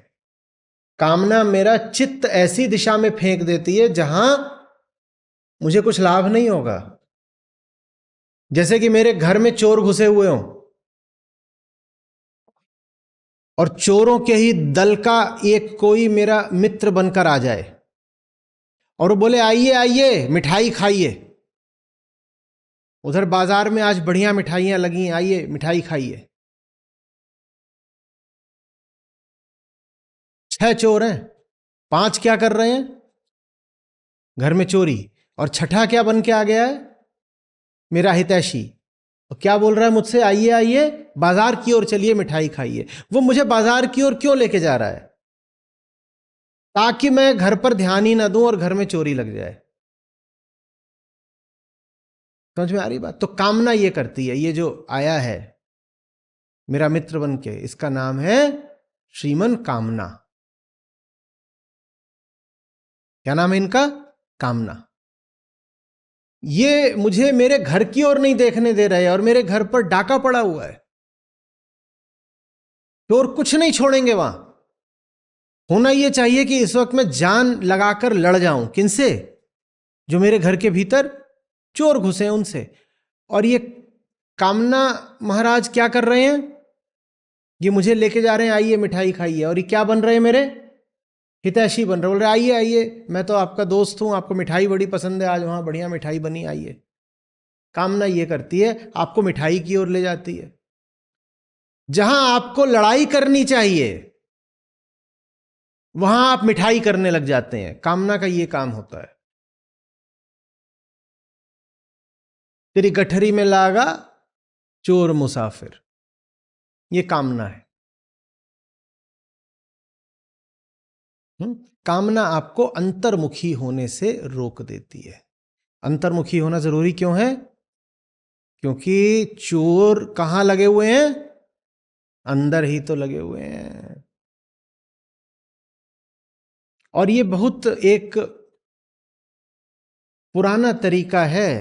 कामना मेरा चित्त ऐसी दिशा में फेंक देती है जहां मुझे कुछ लाभ नहीं होगा। जैसे कि मेरे घर में चोर घुसे हुए हों और चोरों के ही दल का एक कोई मेरा मित्र बनकर आ जाए और वो बोले आइए आइए मिठाई खाइए, उधर बाजार में आज बढ़िया मिठाइयां लगी, आइए मिठाई खाइए। 6 चोर हैं, 5 क्या कर रहे हैं? घर में चोरी। और छठा क्या बन के आ गया है? मेरा हितैषी। तो क्या बोल रहा है मुझसे? आइए आइए बाजार की ओर चलिए मिठाई खाइए। वो मुझे बाजार की ओर क्यों लेके जा रहा है? ताकि मैं घर पर ध्यान ही ना दूं और घर में चोरी लग जाए। समझ में आ रही बात? तो कामना ये करती है। ये जो आया है मेरा मित्र बन के, इसका नाम है श्रीमन कामना। क्या नाम है इनका? कामना। ये मुझे मेरे घर की ओर नहीं देखने दे रहे और मेरे घर पर डाका पड़ा हुआ है। चोर कुछ नहीं छोड़ेंगे वहां। होना यह चाहिए कि इस वक्त मैं जान लगाकर लड़ जाऊं। किनसे? जो मेरे घर के भीतर चोर घुसे हैं उनसे। और ये कामना महाराज क्या कर रहे हैं? ये मुझे लेके जा रहे हैं आइए मिठाई खाइए, और ये क्या बन रहे हैं? मेरे हितैषी बन रहे। बोल रहे आइए आइए, मैं तो आपका दोस्त हूं, आपको मिठाई बड़ी पसंद है, आज वहां बढ़िया मिठाई बनी, आइए। कामना ये करती है, आपको मिठाई की ओर ले जाती है। जहां आपको लड़ाई करनी चाहिए वहां आप मिठाई करने लग जाते हैं। कामना का ये काम होता है। तेरी गठरी में लागा चोर मुसाफिर, ये कामना है। कामना आपको अंतर्मुखी होने से रोक देती है। अंतर्मुखी होना जरूरी क्यों है? क्योंकि चोर कहां लगे हुए हैं? अंदर ही तो लगे हुए हैं। और ये बहुत एक पुराना तरीका है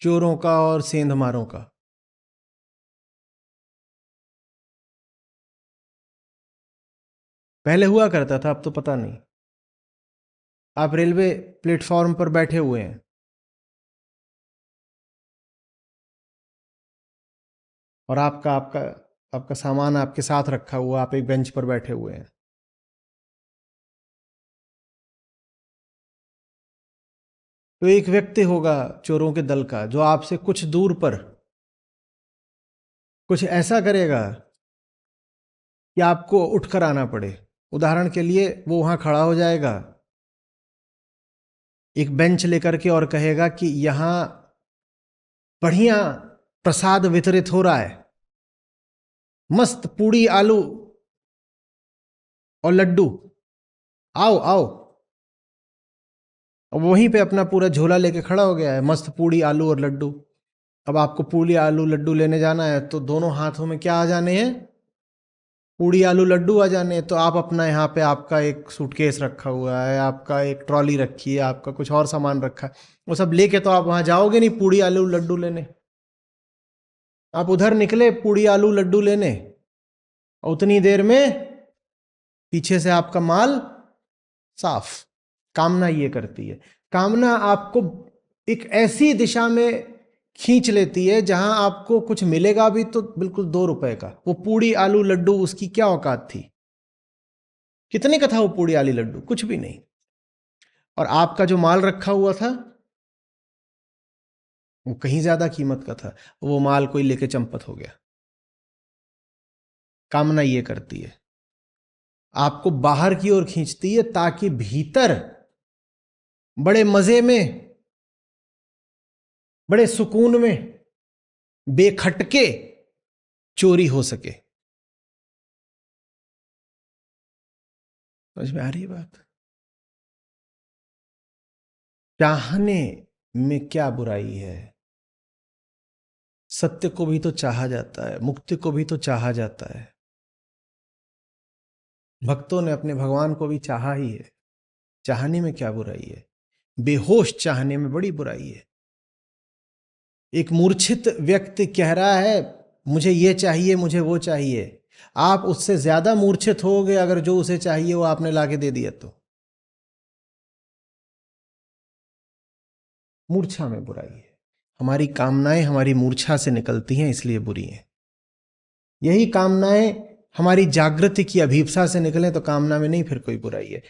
चोरों का और सेंधमारों का। पहले हुआ करता था, अब तो पता नहीं। आप रेलवे प्लेटफॉर्म पर बैठे हुए हैं और आपका आपका आपका सामान आपके साथ रखा हुआ, आप एक बेंच पर बैठे हुए हैं। तो एक व्यक्ति होगा चोरों के दल का जो आपसे कुछ दूर पर कुछ ऐसा करेगा कि आपको उठकर आना पड़े। उदाहरण के लिए वो वहां खड़ा हो जाएगा एक बेंच लेकर के और कहेगा कि यहां बढ़िया प्रसाद वितरित हो रहा है, मस्त पूड़ी आलू और लड्डू, आओ आओ। अब वहीं पे अपना पूरा झोला लेके खड़ा हो गया है, मस्त पूड़ी आलू और लड्डू। अब आपको पूड़ी आलू लड्डू लेने जाना है तो दोनों हाथों में क्या आ जाने हैं? पूड़ी आलू लड्डू आ जाने हैं। तो आप अपना यहाँ पे आपका एक सूटकेस रखा हुआ है, आपका एक ट्रॉली रखी है, आपका कुछ और सामान रखा है, वो सब लेके तो आप वहां जाओगे नहीं पूड़ी आलू लड्डू लेने। आप उधर निकले पूड़ी आलू लड्डू लेने और उतनी देर में पीछे से आपका माल साफ। कामना ये करती है, कामना आपको एक ऐसी दिशा में खींच लेती है जहां आपको कुछ मिलेगा भी तो बिल्कुल 2 रुपए का। वो पूड़ी आलू लड्डू उसकी क्या औकात थी? कितने का था वो पूड़ी आलू लड्डू? कुछ भी नहीं। और आपका जो माल रखा हुआ था वो कहीं ज्यादा कीमत का था, वो माल कोई लेके चंपत हो गया। कामना ये करती है, आपको बाहर की ओर खींचती है ताकि भीतर बड़े मजे में, बड़े सुकून में, बेखटके चोरी हो सके। समझ में आ रही है बात? चाहने में क्या बुराई है? सत्य को भी तो चाहा जाता है, मुक्ति को भी तो चाहा जाता है। भक्तों ने अपने भगवान को भी चाहा ही है। चाहने में क्या बुराई है? बेहोश चाहने में बड़ी बुराई है। एक मूर्छित व्यक्ति कह रहा है मुझे ये चाहिए, मुझे वो चाहिए। आप उससे ज्यादा मूर्छित होगे अगर जो उसे चाहिए वो आपने लाके दे दिया तो। मूर्छा में बुराई है। हमारी कामनाएं हमारी मूर्छा से निकलती हैं, इसलिए बुरी हैं। यही कामनाएं हमारी जागृति की अभीप्सा से निकलें तो कामना में नहीं फिर कोई बुराई है।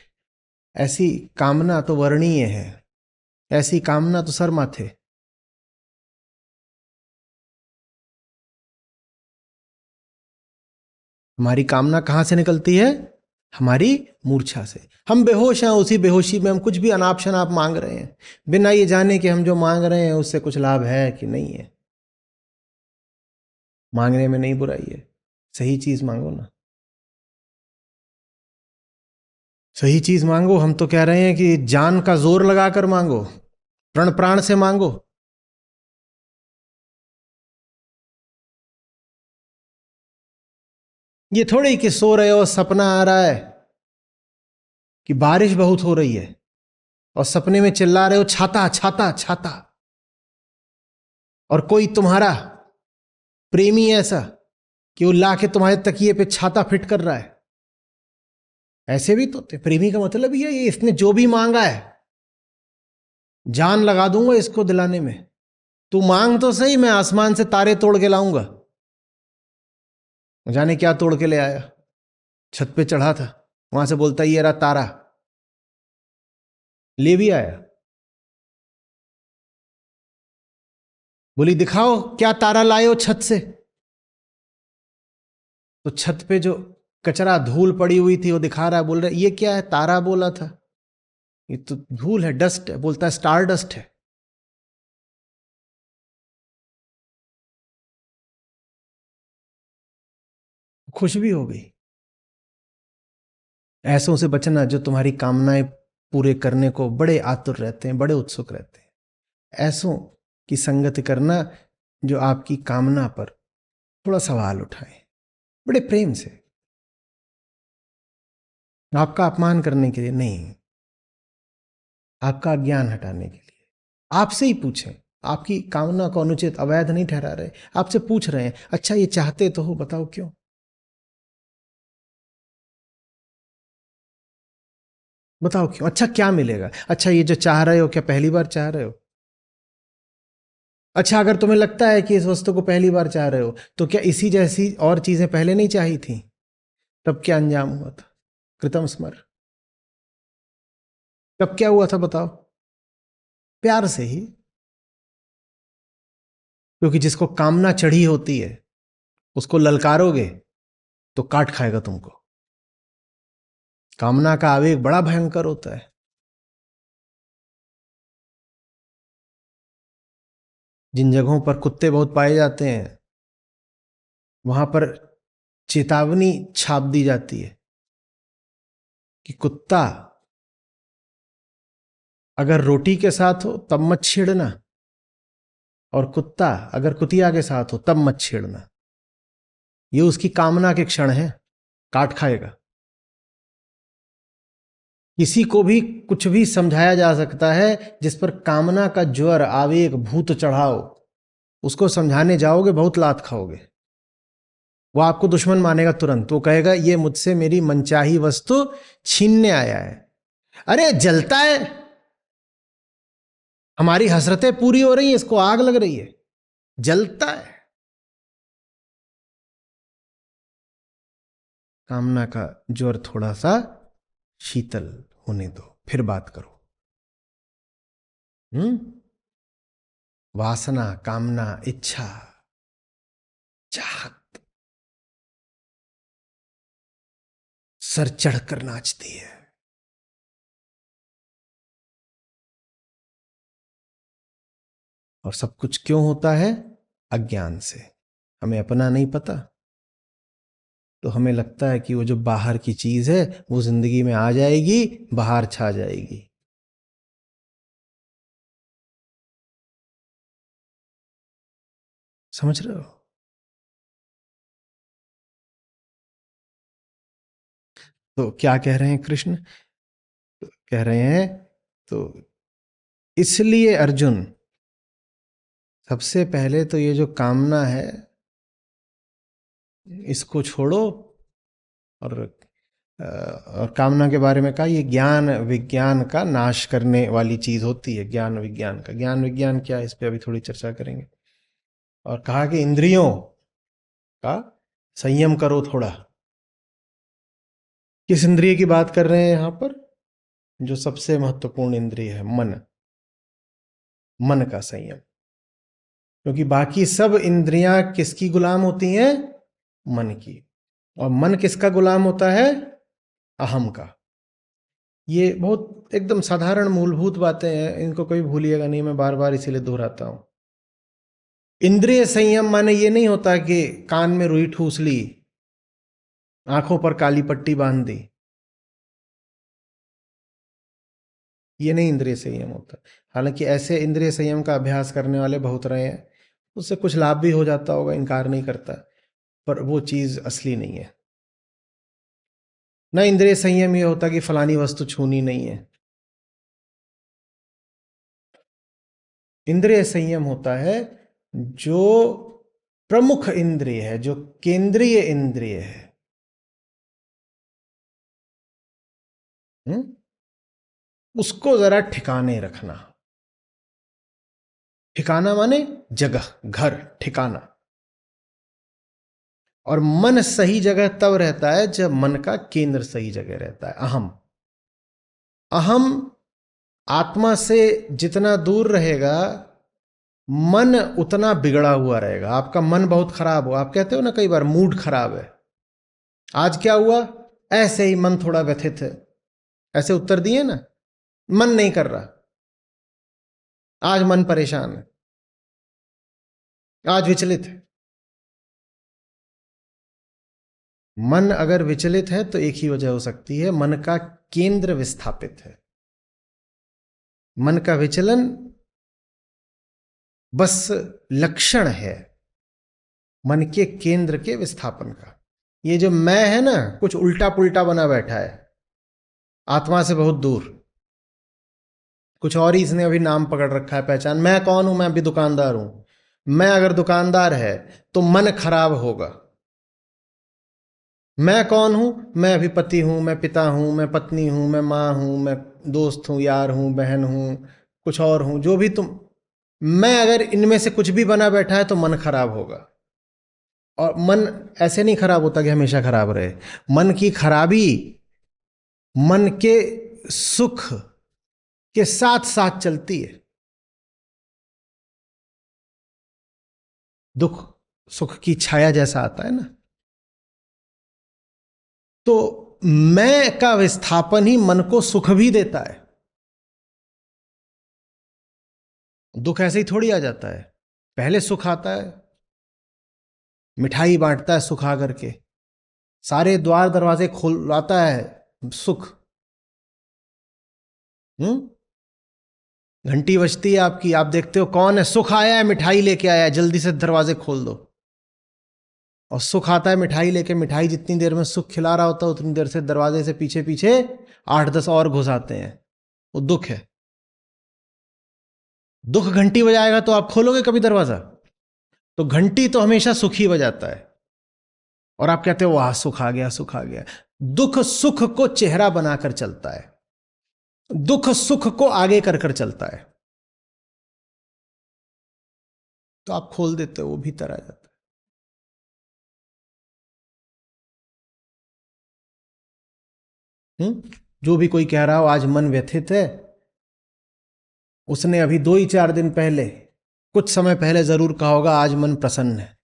ऐसी कामना तो वर्णीय है, ऐसी कामना तो सर माथे। हमारी कामना कहां से निकलती है? हमारी मूर्छा से। हम बेहोश हैं, उसी बेहोशी में हम कुछ भी अनाप शनाप मांग रहे हैं बिना ये जाने कि हम जो मांग रहे हैं उससे कुछ लाभ है कि नहीं है। मांगने में नहीं बुराई है, सही चीज मांगो ना, सही चीज मांगो। हम तो कह रहे हैं कि जान का जोर लगाकर मांगो, प्रण प्राण से मांगो। ये थोड़ी कि सो रहे हो सपना आ रहा है कि बारिश बहुत हो रही है और सपने में चिल्ला रहे हो छाता छाता छाता, और कोई तुम्हारा प्रेमी ऐसा कि वो लाके तुम्हारे तकिए पे छाता फिट कर रहा है। ऐसे भी तो होते। प्रेमी का मतलब ये इसने जो भी मांगा है जान लगा दूंगा इसको दिलाने में। तू मांग तो सही, मैं आसमान से तारे तोड़ के लाऊंगा। जाने क्या तोड़ के ले आया। छत पे चढ़ा था, वहां से बोलता ये रहा तारा, ले भी आया। बोली दिखाओ क्या तारा लाए हो छत से। तो छत पे जो कचरा धूल पड़ी हुई थी वो दिखा रहा है, बोल रहा है ये क्या है? तारा बोला था। ये तो धूल है, डस्ट है। बोलता है स्टार डस्ट है। खुश भी हो गई। ऐसों से बचना जो तुम्हारी कामनाएं पूरे करने को बड़े आतुर रहते हैं, बड़े उत्सुक रहते हैं। ऐसों की संगति करना जो आपकी कामना पर थोड़ा सवाल उठाए, बड़े प्रेम से, आपका अपमान करने के लिए नहीं, आपका अज्ञान हटाने के लिए। आपसे ही पूछें, आपकी कामना को अनुचित अवैध नहीं ठहरा रहे, आपसे पूछ रहे हैं अच्छा ये चाहते तो हो, बताओ क्यों? बताओ क्यों? अच्छा क्या मिलेगा? अच्छा ये जो चाह रहे हो क्या पहली बार चाह रहे हो? अच्छा अगर तुम्हें लगता है कि इस वस्तु को पहली बार चाह रहे हो तो क्या इसी जैसी और चीजें पहले नहीं चाही थी? तब क्या अंजाम हुआ था? कृतम स्मर। तब क्या हुआ था बताओ? प्यार से ही, क्योंकि जिसको कामना चढ़ी होती है उसको ललकारोगे तो काट खाएगा तुमको। कामना का आवेग बड़ा भयंकर होता है। जिन जगहों पर कुत्ते बहुत पाए जाते हैं वहां पर चेतावनी छाप दी जाती है कि कुत्ता अगर रोटी के साथ हो तब मत छेड़ना, और कुत्ता अगर कुतिया के साथ हो तब मत छेड़ना। ये उसकी कामना के क्षण है, काट खाएगा। किसी को भी कुछ भी समझाया जा सकता है जिस पर कामना का ज्वर, आवेग, भूत चढ़ाओ, उसको समझाने जाओगे बहुत लात खाओगे। वो आपको दुश्मन मानेगा तुरंत। वो कहेगा ये मुझसे मेरी मनचाही वस्तु छीनने आया है। अरे जलता है, हमारी हसरतें पूरी हो रही हैं, इसको आग लग रही है, जलता है। कामना का ज्वर थोड़ा सा शीतल होने दो, फिर बात करो। वासना, कामना, इच्छा, चाहत सर चढ़कर नाचती है। और सब कुछ क्यों होता है? अज्ञान से। हमें अपना नहीं पता, तो हमें लगता है कि वो जो बाहर की चीज है वो जिंदगी में आ जाएगी, बाहर छा जाएगी। समझ रहे हो? तो क्या कह रहे हैं कृष्ण? तो कह रहे हैं तो इसलिए अर्जुन, सबसे पहले तो ये जो कामना है इसको छोड़ो। और कामना के बारे में कहा ये ज्ञान विज्ञान का नाश करने वाली चीज होती है। ज्ञान विज्ञान का, ज्ञान विज्ञान क्या है इस पे अभी थोड़ी चर्चा करेंगे। और कहा कि इंद्रियों का संयम करो थोड़ा। किस इंद्रिय की बात कर रहे हैं यहां पर? जो सबसे महत्वपूर्ण इंद्रिय है, मन। मन का संयम। क्योंकि बाकी सब इंद्रियां किसकी गुलाम होती हैं? मन की। और मन किसका गुलाम होता है? अहम का। ये बहुत एकदम साधारण मूलभूत बातें हैं, इनको कभी भूलिएगा नहीं, मैं बार बार इसीलिए दोहराता हूं। इंद्रिय संयम माने ये नहीं होता कि कान में रुई ठूस ली, आंखों पर काली पट्टी बांध दी। ये नहीं इंद्रिय संयम होता। हालांकि ऐसे इंद्रिय संयम का अभ्यास करने वाले बहुत रहे हैं, उससे कुछ लाभ भी हो जाता होगा, इनकार नहीं करता, पर वो चीज असली नहीं है। ना इंद्रिय संयम ये होता कि फलानी वस्तु छूनी नहीं है। इंद्रिय संयम होता है जो प्रमुख इंद्रिय है, जो केंद्रीय इंद्रिय है, उसको जरा ठिकाने रखना। ठिकाना माने जगह, घर, ठिकाना। और मन सही जगह तब रहता है जब मन का केंद्र सही जगह रहता है। अहम, अहम आत्मा से जितना दूर रहेगा मन उतना बिगड़ा हुआ रहेगा। आपका मन बहुत खराब हो, आप कहते हो ना कई बार मूड खराब है, आज क्या हुआ, ऐसे ही मन थोड़ा व्यथित है, ऐसे उत्तर दिए ना, मन नहीं कर रहा, आज मन परेशान है, आज विचलित है। मन अगर विचलित है तो एक ही वजह हो सकती है, मन का केंद्र विस्थापित है। मन का विचलन बस लक्षण है मन के केंद्र के विस्थापन का। ये जो मैं है ना, कुछ उल्टा पुल्टा बना बैठा है, आत्मा से बहुत दूर, कुछ और ही इसने अभी नाम पकड़ रखा है, पहचान। मैं कौन हूं? मैं अभी दुकानदार हूं। मैं अगर दुकानदार है तो मन खराब होगा। मैं कौन हूं? मैं अभी पति हूं, मैं पिता हूं, मैं पत्नी हूं, मैं मां हूं, मैं दोस्त हूं, यार हूं, बहन हूं, कुछ और हूं, जो भी तुम। मैं अगर इनमें से कुछ भी बना बैठा है तो मन खराब होगा। और मन ऐसे नहीं खराब होता कि हमेशा खराब रहे। मन की खराबी मन के सुख के साथ साथ चलती है। दुख सुख की छाया जैसा आता है ना, तो मैं का विस्थापन ही मन को सुख भी देता है। दुख ऐसे ही थोड़ी आ जाता है, पहले सुख आता है, मिठाई बांटता है सुख आकर के, सारे द्वार दरवाजे खोलाता है सुख। घंटी बजती है आपकी, आप देखते हो कौन है, सुख आया है, मिठाई लेके आया है, जल्दी से दरवाजे खोल दो। और सुख आता है मिठाई लेके, मिठाई जितनी देर में सुख खिला रहा होता है उतनी देर से दरवाजे से पीछे पीछे 8-10 और घुस आते हैं। वो दुख है। दुख घंटी बजाएगा तो आप खोलोगे कभी दरवाजा? तो घंटी तो हमेशा सुख ही बजाता है, और आप कहते हो वाह सुख आ गया, सुख आ गया। दुख सुख को चेहरा बनाकर चलता है, दुख सुख को आगे कर कर चलता है। तो आप खोल देते हो, वो भीतर आ जाता है। जो भी कोई कह रहा हो आज मन व्यथित है, उसने अभी 2 ही 4 दिन पहले, कुछ समय पहले जरूर कहा होगा आज मन प्रसन्न है।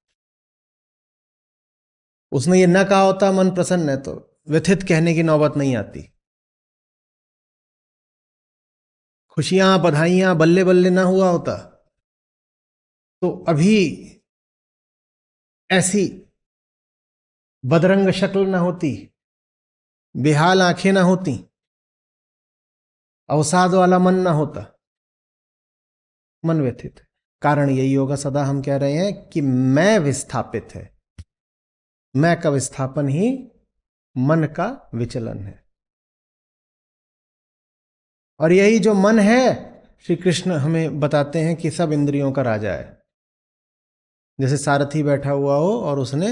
उसने ये ना कहा होता मन प्रसन्न है तो व्यथित कहने की नौबत नहीं आती। खुशियां बधाइयां बल्ले बल्ले ना हुआ होता तो अभी ऐसी बदरंग शक्ल ना होती, बेहाल आंखें ना होती, अवसाद वाला मन ना होता। मन व्यथित है, कारण यही होगा सदा हम कह रहे हैं कि मैं विस्थापित है। मैं का विस्थापन ही मन का विचलन है। और यही जो मन है, श्री कृष्ण हमें बताते हैं कि सब इंद्रियों का राजा है। जैसे सारथी बैठा हुआ हो और उसने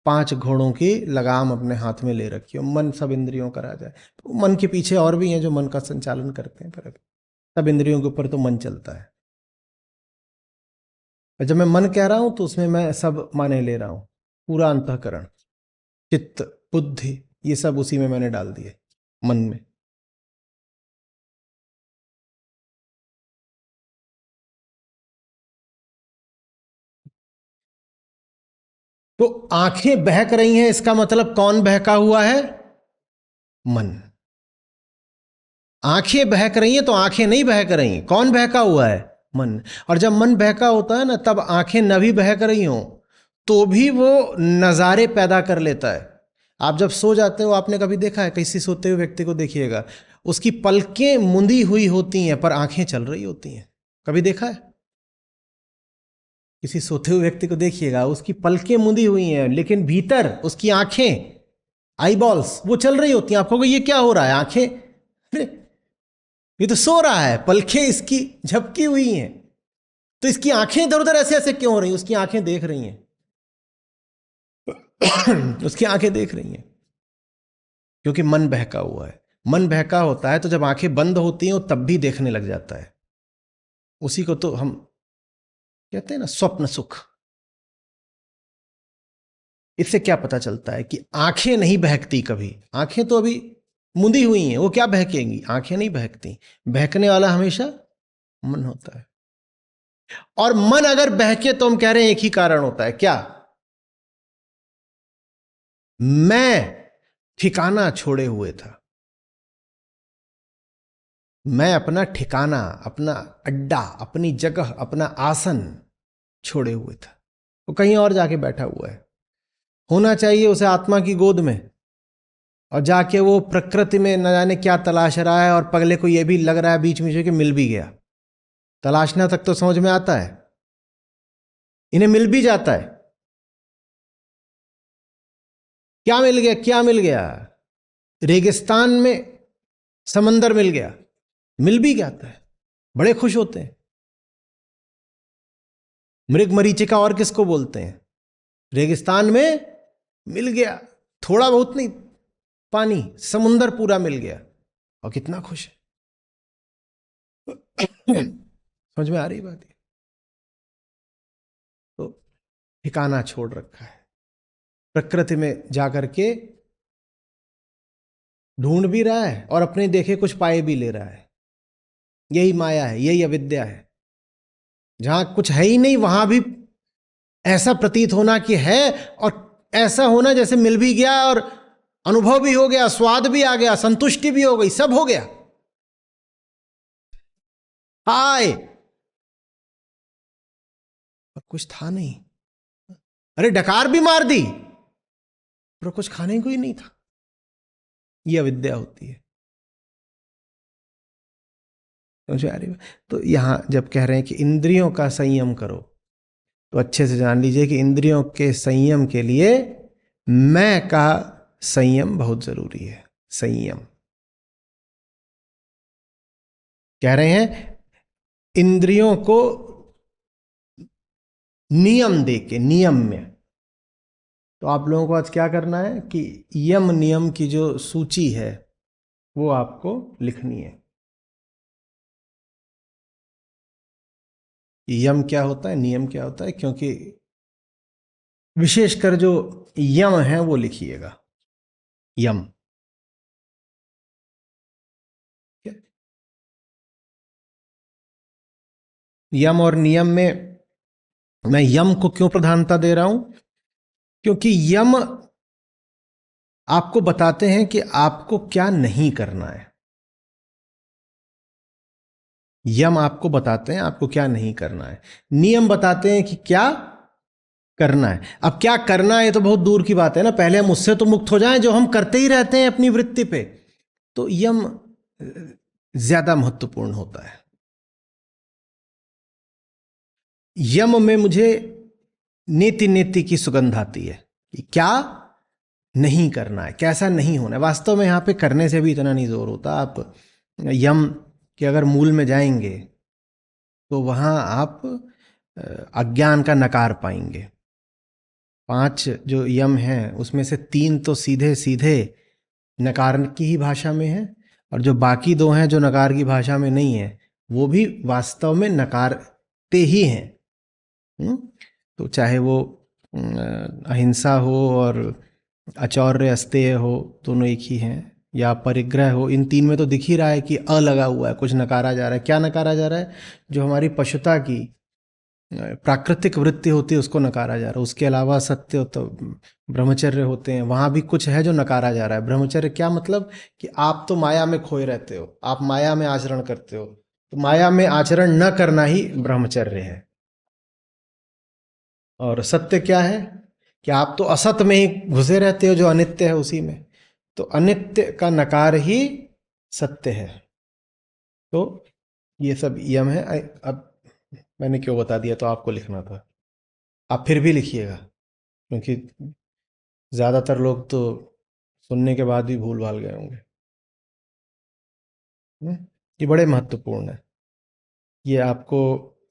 5 घोड़ों की लगाम अपने हाथ में ले रखी हो, मन सब इंद्रियों का राजा है। तो मन के पीछे और भी हैं जो मन का संचालन करते हैं, पर सब इंद्रियों के ऊपर तो मन चलता है। और जब मैं मन कह रहा हूं तो उसमें मैं सब माने ले रहा हूं, पूरा अंतःकरण, चित्त, बुद्धि, ये सब उसी में मैंने डाल दिए, मन में। तो आंखें बहक रही हैं, इसका मतलब कौन बहका हुआ है? मन। आंखें बहक रही हैं तो आंखें नहीं बहक रही, कौन बहका हुआ है? मन। और जब मन बहका होता है ना, तब आंखें न भी बहक रही हों तो भी वो नज़ारे पैदा कर लेता है। आप जब सो जाते हो, आपने कभी देखा है, किसी सोते हुए व्यक्ति को देखिएगा, उसकी पलकें मुंदी हुई होती हैं पर आंखें चल रही होती हैं। कभी देखा है? किसी सोते हुए व्यक्ति को देखिएगा, उसकी पलकें मुंदी हुई हैं लेकिन भीतर उसकी आंखें, आई बॉल्स, वो चल रही होती हैं। आपको ये क्या हो रहा है? आंखें, अरे ये तो सो रहा है, पलकें इसकी झपकी हुई हैं, तो इसकी आंखें इधर उधर ऐसे ऐसे क्यों हो रही? उसकी आंखें देख रही हैं। उसकी आंखें देख रही हैं क्योंकि मन बहका हुआ है। मन बहका होता है तो जब आंखें बंद होती हैं तब भी देखने लग जाता है। उसी को तो हम कहते हैं ना स्वप्न सुख। इससे क्या पता चलता है कि आंखें नहीं बहकती कभी। आंखें तो अभी मुंदी हुई हैं, वो क्या बहकेंगी? आंखें नहीं बहकती। बहकने वाला हमेशा मन होता है। और मन अगर बहके तो हम कह रहे हैं एक ही कारण होता है, क्या? मैं ठिकाना छोड़े हुए था। मैं अपना ठिकाना, अपना अड्डा, अपनी जगह, अपना आसन छोड़े हुए था, वो कहीं और जाके बैठा हुआ है। होना चाहिए उसे आत्मा की गोद में, और जाके वो प्रकृति में न जाने क्या तलाश रहा है। और पगले को ये भी लग रहा है बीच में से कि मिल भी गया। तलाशना तक तो समझ में आता है, इन्हें मिल भी जाता है। क्या मिल गया? क्या मिल गया? रेगिस्तान में समंदर मिल गया, मिल भी जाता है, बड़े खुश होते हैं। मृग मरीचिका और किसको बोलते हैं? रेगिस्तान में मिल गया, थोड़ा बहुत नहीं, पानी, समुंदर पूरा मिल गया, और कितना खुश है। समझ में आ रही बात? तो ठिकाना छोड़ रखा है, प्रकृति में जाकर के ढूंढ भी रहा है और अपने देखे कुछ पाए भी ले रहा है। यही माया है, यही अविद्या है। जहां कुछ है ही नहीं वहां भी ऐसा प्रतीत होना कि है, और ऐसा होना जैसे मिल भी गया और अनुभव भी हो गया, स्वाद भी आ गया, संतुष्टि भी हो गई, सब हो गया। हाय, पर कुछ था नहीं। अरे डकार भी मार दी पर कुछ खाने को ही नहीं था। ये अविद्या होती है। समझ आ रही है? तो यहां जब कह रहे हैं कि इंद्रियों का संयम करो, तो अच्छे से जान लीजिए कि इंद्रियों के संयम के लिए मैं का संयम बहुत जरूरी है। संयम कह रहे हैं इंद्रियों को नियम देके, नियम में। तो आप लोगों को आज क्या करना है कि यम नियम की जो सूची है वो आपको लिखनी है। यम क्या होता है, नियम क्या होता है, क्योंकि विशेषकर जो यम है वो लिखिएगा। यम, यम और नियम में मैं यम को क्यों प्रधानता दे रहा हूं, क्योंकि यम आपको बताते हैं कि आपको क्या नहीं करना है। यम आपको बताते हैं आपको क्या नहीं करना है, नियम बताते हैं कि क्या करना है। अब क्या करना है तो बहुत दूर की बात है ना, पहले हम उससे तो मुक्त हो जाएं जो हम करते ही रहते हैं अपनी वृत्ति पे। तो यम ज्यादा महत्वपूर्ण होता है। यम में मुझे नेति नेति की सुगंध आती है कि क्या नहीं करना है, कैसा नहीं होना है। वास्तव में यहां पे करने से भी इतना नहीं जोर होता। आप यम के अगर मूल में जाएंगे तो वहां आप अज्ञान का नकार पाएंगे। 5 जो यम हैं उसमें से 3 तो सीधे सीधे नकार की ही भाषा में है, और जो बाकी 2 हैं जो नकार की भाषा में नहीं है वो भी वास्तव में नकारते ही हैं। तो चाहे वो अहिंसा हो और अचौर्य अस्तेय हो, दोनों एक ही हैं, या परिग्रह हो, इन 3 में तो दिख ही रहा है कि अ लगा हुआ है, कुछ नकारा जा रहा है। क्या नकारा जा रहा है? जो हमारी पशुता की प्राकृतिक वृत्ति होती है उसको नकारा जा रहा है। उसके अलावा सत्य तो ब्रह्मचर्य होते हैं, वहां भी कुछ है जो नकारा जा रहा है। ब्रह्मचर्य क्या मतलब कि आप तो माया में खोए रहते हो, आप माया में आचरण करते हो, तो माया में आचरण न करना ही ब्रह्मचर्य है। और सत्य क्या है कि आप तो असत में ही घुसे रहते हो, जो अनित्य है उसी में। तो अनित्य का नकार ही सत्य है। तो ये सब यम है। अब मैंने क्यों बता दिया, तो आपको लिखना था। आप फिर भी लिखिएगा, क्योंकि ज्यादातर लोग तो सुनने के बाद भी भूल भाल गए होंगे। ये बड़े महत्वपूर्ण है। ये आपको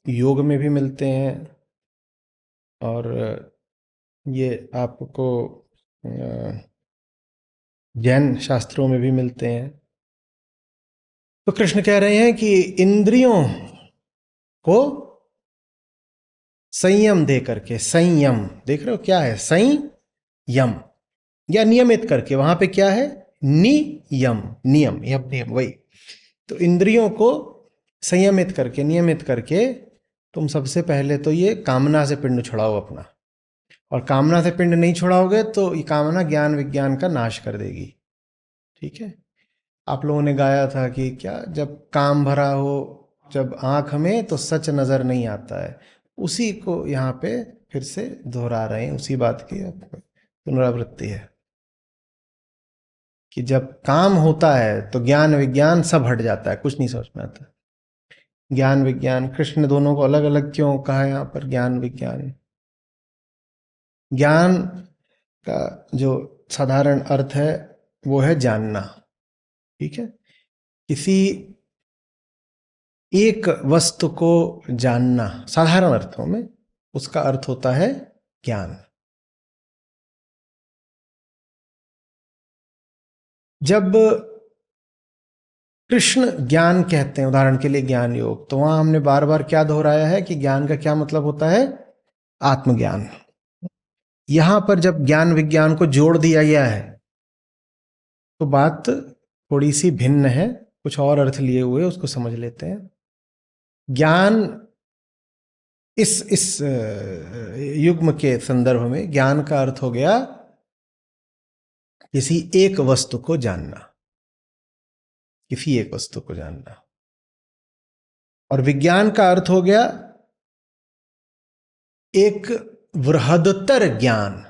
योग में भी मिलते हैं और ये आपको जैन शास्त्रों में भी मिलते हैं। तो कृष्ण कह रहे हैं कि इंद्रियों को संयम दे करके, संयम देख रहे हो क्या है, संयम या नियमित करके, वहां पे क्या है, नियम, नियम, यम नियम वही। तो इंद्रियों को संयमित करके, नियमित करके, तुम सबसे पहले तो ये कामना से पिंड छुड़ाओ अपना। और कामना से पिंड नहीं छुड़ाओगे तो ये कामना ज्ञान विज्ञान का नाश कर देगी। ठीक है? आप लोगों ने गाया था कि क्या, जब काम भरा हो जब आंख में तो सच नजर नहीं आता है। उसी को यहाँ पे फिर से दोहरा रहे हैं, उसी बात की पुनरावृत्ति है कि जब काम होता है तो ज्ञान विज्ञान सब हट जाता है, कुछ नहीं समझ में आता। ज्ञान विज्ञान, कृष्ण ने दोनों को अलग अलग क्यों कहा है यहाँ पर, ज्ञान विज्ञान? ज्ञान का जो साधारण अर्थ है वो है जानना। ठीक है? किसी एक वस्तु को जानना साधारण अर्थों में, उसका अर्थ होता है ज्ञान। जब कृष्ण ज्ञान कहते हैं, उदाहरण के लिए ज्ञान योग, तो वहां हमने बार बार क्या दोहराया है कि ज्ञान का क्या मतलब होता है, आत्मज्ञान। यहां पर जब ज्ञान विज्ञान को जोड़ दिया गया है तो बात थोड़ी सी भिन्न है, कुछ और अर्थ लिए हुए, उसको समझ लेते हैं। ज्ञान इस युग्म के संदर्भ में ज्ञान का अर्थ हो गया किसी एक वस्तु को जानना, किसी एक वस्तु को जानना। और विज्ञान का अर्थ हो गया एक बृहदतर ज्ञान,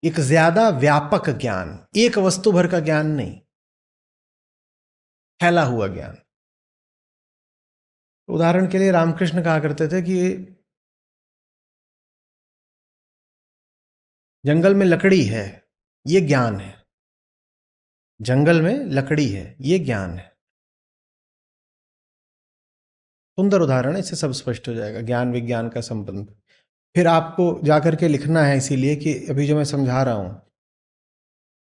एक ज्यादा व्यापक ज्ञान, एक वस्तु भर का ज्ञान नहीं, फैला हुआ ज्ञान। उदाहरण के लिए रामकृष्ण कहा करते थे कि जंगल में लकड़ी है, ये ज्ञान है। जंगल में लकड़ी है, ये ज्ञान है। सुंदर उदाहरण है, इससे सब स्पष्ट हो जाएगा ज्ञान विज्ञान का संबंध। फिर आपको जाकर के लिखना है, इसीलिए कि अभी जो मैं समझा रहा हूं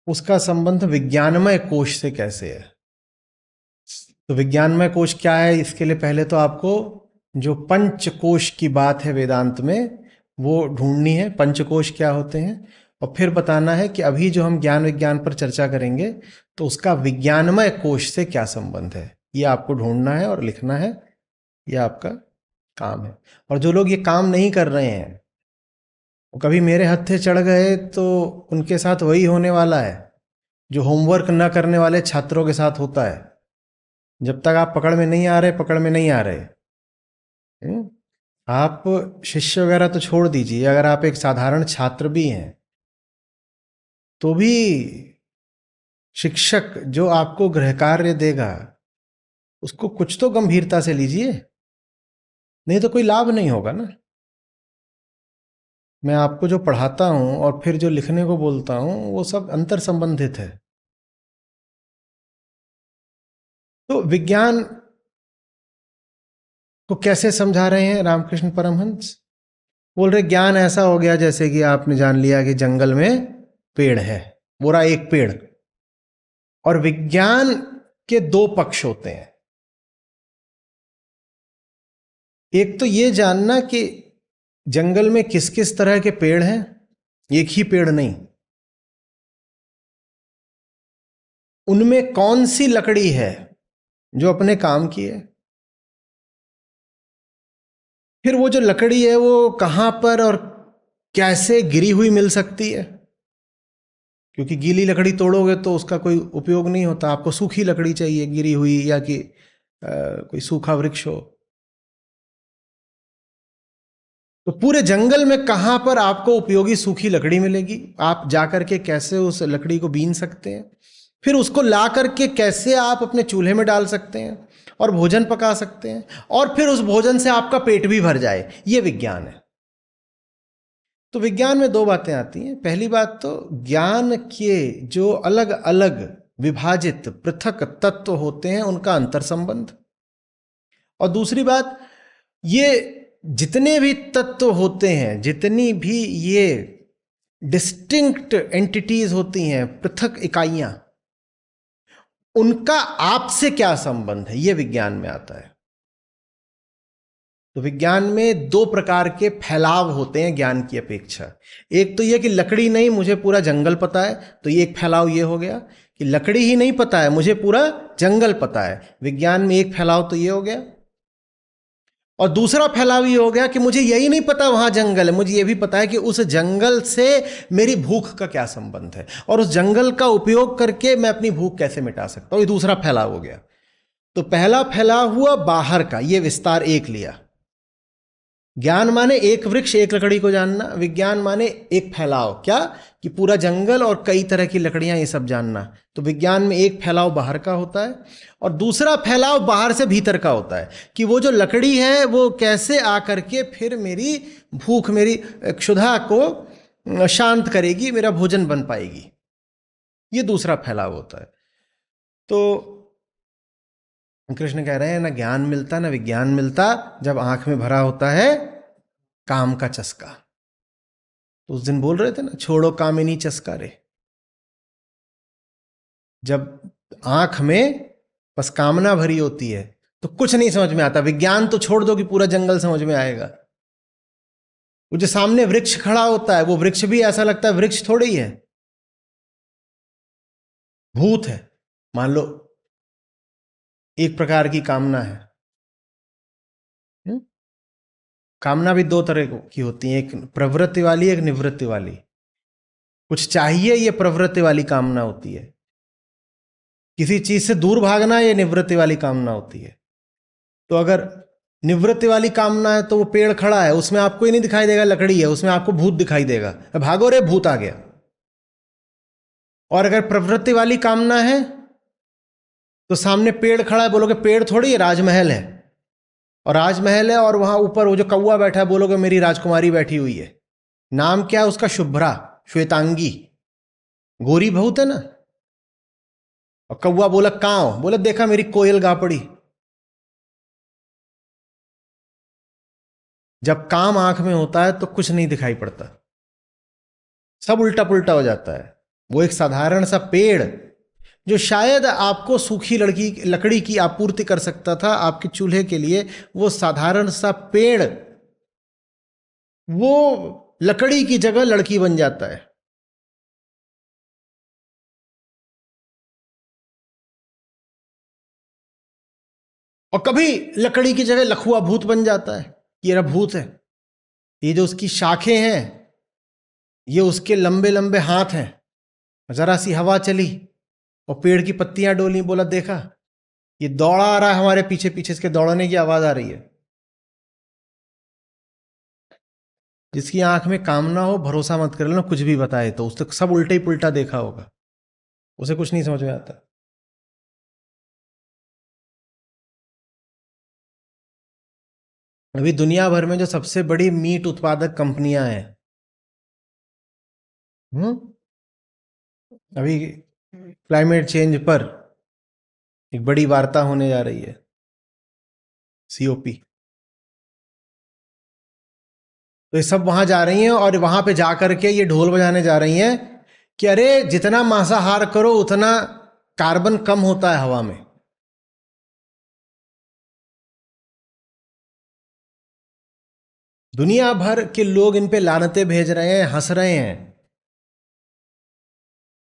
उसका संबंध विज्ञानमय कोश से कैसे है। तो विज्ञानमय कोश क्या है, इसके लिए पहले तो आपको जो पंचकोश की बात है वेदांत में वो ढूंढनी है, पंचकोश क्या होते हैं, और फिर बताना है कि अभी जो हम ज्ञान विज्ञान पर चर्चा करेंगे तो उसका विज्ञानमय कोश से क्या संबंध है। ये आपको ढूंढना है और लिखना है, ये आपका काम है। और जो लोग ये काम नहीं कर रहे हैं वो कभी मेरे हत्थे चढ़ गए तो उनके साथ वही होने वाला है जो होमवर्क न करने वाले छात्रों के साथ होता है। जब तक आप पकड़ में नहीं आ रहे, आप शिष्य वगैरह तो छोड़ दीजिए, अगर आप एक साधारण छात्र भी हैं तो भी शिक्षक जो आपको गृह कार्य देगा उसको कुछ तो गंभीरता से लीजिए, नहीं तो कोई लाभ नहीं होगा ना। मैं आपको जो पढ़ाता हूं और फिर जो लिखने को बोलता हूं वो सब अंतर संबंधित है। तो विज्ञान को कैसे समझा रहे हैं रामकृष्ण परमहंस? बोल रहे ज्ञान ऐसा हो गया जैसे कि आपने जान लिया कि जंगल में पेड़ है, पूरा एक पेड़। और विज्ञान के दो पक्ष होते हैं, एक तो ये जानना कि जंगल में किस किस तरह के पेड़ हैं, एक ही पेड़ नहीं, उनमें कौन सी लकड़ी है जो अपने काम की है। फिर वो जो लकड़ी है वो कहां पर और कैसे गिरी हुई मिल सकती है, क्योंकि गीली लकड़ी तोड़ोगे तो उसका कोई उपयोग नहीं होता, आपको सूखी लकड़ी चाहिए गिरी हुई, या कि कोई सूखा वृक्ष हो। तो पूरे जंगल में कहां पर आपको उपयोगी सूखी लकड़ी मिलेगी, आप जाकर के कैसे उस लकड़ी को बीन सकते हैं, फिर उसको ला करके कैसे आप अपने चूल्हे में डाल सकते हैं और भोजन पका सकते हैं, और फिर उस भोजन से आपका पेट भी भर जाए, ये विज्ञान है। तो विज्ञान में दो बातें आती हैं। पहली बात तो ज्ञान के जो अलग अलग विभाजित पृथक तत्व होते हैं उनका अंतर संबंध, और दूसरी बात ये जितने भी तत्व होते हैं, जितनी भी ये डिस्टिंक्ट एंटिटीज होती हैं, पृथक इकाइयां, उनका आपसे क्या संबंध है, ये विज्ञान में आता है। तो विज्ञान में दो प्रकार के फैलाव होते हैं ज्ञान की अपेक्षा। एक तो यह कि लकड़ी नहीं, मुझे पूरा जंगल पता है, तो ये एक फैलाव ये हो गया कि लकड़ी ही नहीं पता है, मुझे पूरा जंगल पता है। विज्ञान में एक फैलाव तो ये हो गया, और दूसरा फैलाव ये हो गया कि मुझे यही नहीं पता वहां जंगल है, मुझे ये भी पता है कि उस जंगल से मेरी भूख का क्या संबंध है, और उस जंगल का उपयोग करके मैं अपनी भूख कैसे मिटा सकता हूं। ये दूसरा फैलाव हो गया। तो पहला फैलाव हुआ बाहर का, ये विस्तार एक लिया। ज्ञान माने एक वृक्ष एक लकड़ी को जानना, विज्ञान माने एक फैलाव, क्या कि पूरा जंगल और कई तरह की लकड़ियां, ये सब जानना। तो विज्ञान में एक फैलाव बाहर का होता है और दूसरा फैलाव बाहर से भीतर का होता है कि वो जो लकड़ी है वो कैसे आकर के फिर मेरी भूख, मेरी क्षुधा को शांत करेगी, मेरा भोजन बन पाएगी। ये दूसरा फैलाव होता है। तो कृष्ण कह रहे हैं ना ज्ञान मिलता ना विज्ञान मिलता जब आंख में भरा होता है काम का चस्का। तो उस दिन बोल रहे थे ना, छोड़ो कामिनी चस्का रे। जब आंख में बस कामना भरी होती है तो कुछ नहीं समझ में आता। विज्ञान तो छोड़ दो कि पूरा जंगल समझ में आएगा। वो जो सामने वृक्ष खड़ा होता है, वो वृक्ष भी ऐसा लगता है वृक्ष थोड़ी है, भूत है। मान लो एक प्रकार की कामना है। कामना भी दो तरह की होती है, एक प्रवृत्ति वाली, एक निवृत्ति वाली। कुछ चाहिए, ये प्रवृत्ति वाली कामना होती है। किसी चीज से दूर भागना, ये निवृत्ति वाली कामना होती है। तो अगर निवृत्ति वाली कामना है तो वो पेड़ खड़ा है, उसमें आपको ही नहीं दिखाई देगा लकड़ी है, उसमें आपको भूत दिखाई देगा, भागो रे भूत आ गया। और अगर प्रवृत्ति वाली कामना है तो सामने पेड़ खड़ा है, बोलोगे पेड़ थोड़ी है, राजमहल है। और राजमहल है और वहां ऊपर वो जो कौवा बैठा है, बोलोगे मेरी राजकुमारी बैठी हुई है। नाम क्या है उसका? शुभ्रा, श्वेतांगी, गोरी बहुत है ना। और कौवा बोला कहां? बोला देखा मेरी कोयल गा पड़ी। जब काम आंख में होता है तो कुछ नहीं दिखाई पड़ता, सब उल्टा पुल्टा हो जाता है। वो एक साधारण सा पेड़ जो शायद आपको सूखी लकड़ी की आपूर्ति कर सकता था आपके चूल्हे के लिए, वो साधारण सा पेड़ वो लकड़ी की जगह लड़की बन जाता है। और कभी लकड़ी की जगह लखुआ भूत बन जाता है, ये रहा भूत है। ये जो उसकी शाखें हैं, ये उसके लंबे लंबे हाथ हैं। जरा सी हवा चली और पेड़ की पत्तियां डोली, बोला देखा ये दौड़ा आ रहा है हमारे पीछे पीछे, इसके दौड़ने की आवाज आ रही है। जिसकी आंख में कामना हो, भरोसा मत कर लेना कुछ भी बताए तो, उसने सब उल्टा ही पुल्टा देखा होगा, उसे कुछ नहीं समझ में आता। अभी दुनिया भर में जो सबसे बड़ी मीट उत्पादक कंपनियां हैं, अभी क्लाइमेट चेंज पर एक बड़ी वार्ता होने जा रही है, सीओपी। तो ये सब वहां जा रही हैं और वहां पे जाकर के ये ढोल बजाने जा रही हैं कि अरे जितना मांसाहार करो उतना कार्बन कम होता है हवा में। दुनिया भर के लोग इन पे लानतें भेज रहे हैं, हंस रहे हैं,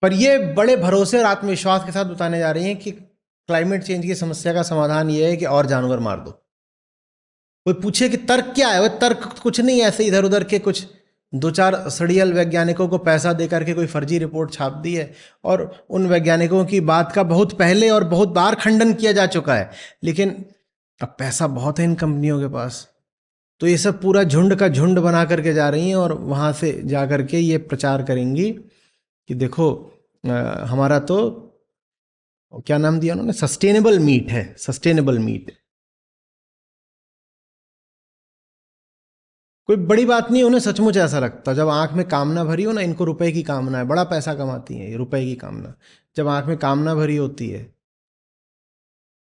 पर ये बड़े भरोसे और आत्मविश्वास के साथ बताने जा रही हैं कि क्लाइमेट चेंज की समस्या का समाधान ये है कि और जानवर मार दो। कोई पूछे कि तर्क क्या है? वह तर्क कुछ नहीं, ऐसे इधर उधर के कुछ दो चार सड़ियल वैज्ञानिकों को पैसा देकर के कोई फर्जी रिपोर्ट छाप दी है, और उन वैज्ञानिकों की बात का बहुत पहले और बहुत बार खंडन किया जा चुका है, लेकिन अब पैसा बहुत है इन कंपनियों के पास, तो ये सब पूरा झुंड का झुंड बना करके जा रही हैं और वहां से जा करके ये प्रचार करेंगी कि देखो हमारा तो क्या नाम दिया उन्होंने, सस्टेनेबल मीट है, सस्टेनेबल मीट। कोई बड़ी बात नहीं, उन्हें सचमुच ऐसा लगता। जब आंख में कामना भरी हो ना, इनको रुपए की कामना है, बड़ा पैसा कमाती है ये, रुपए की कामना। जब आंख में कामना भरी होती है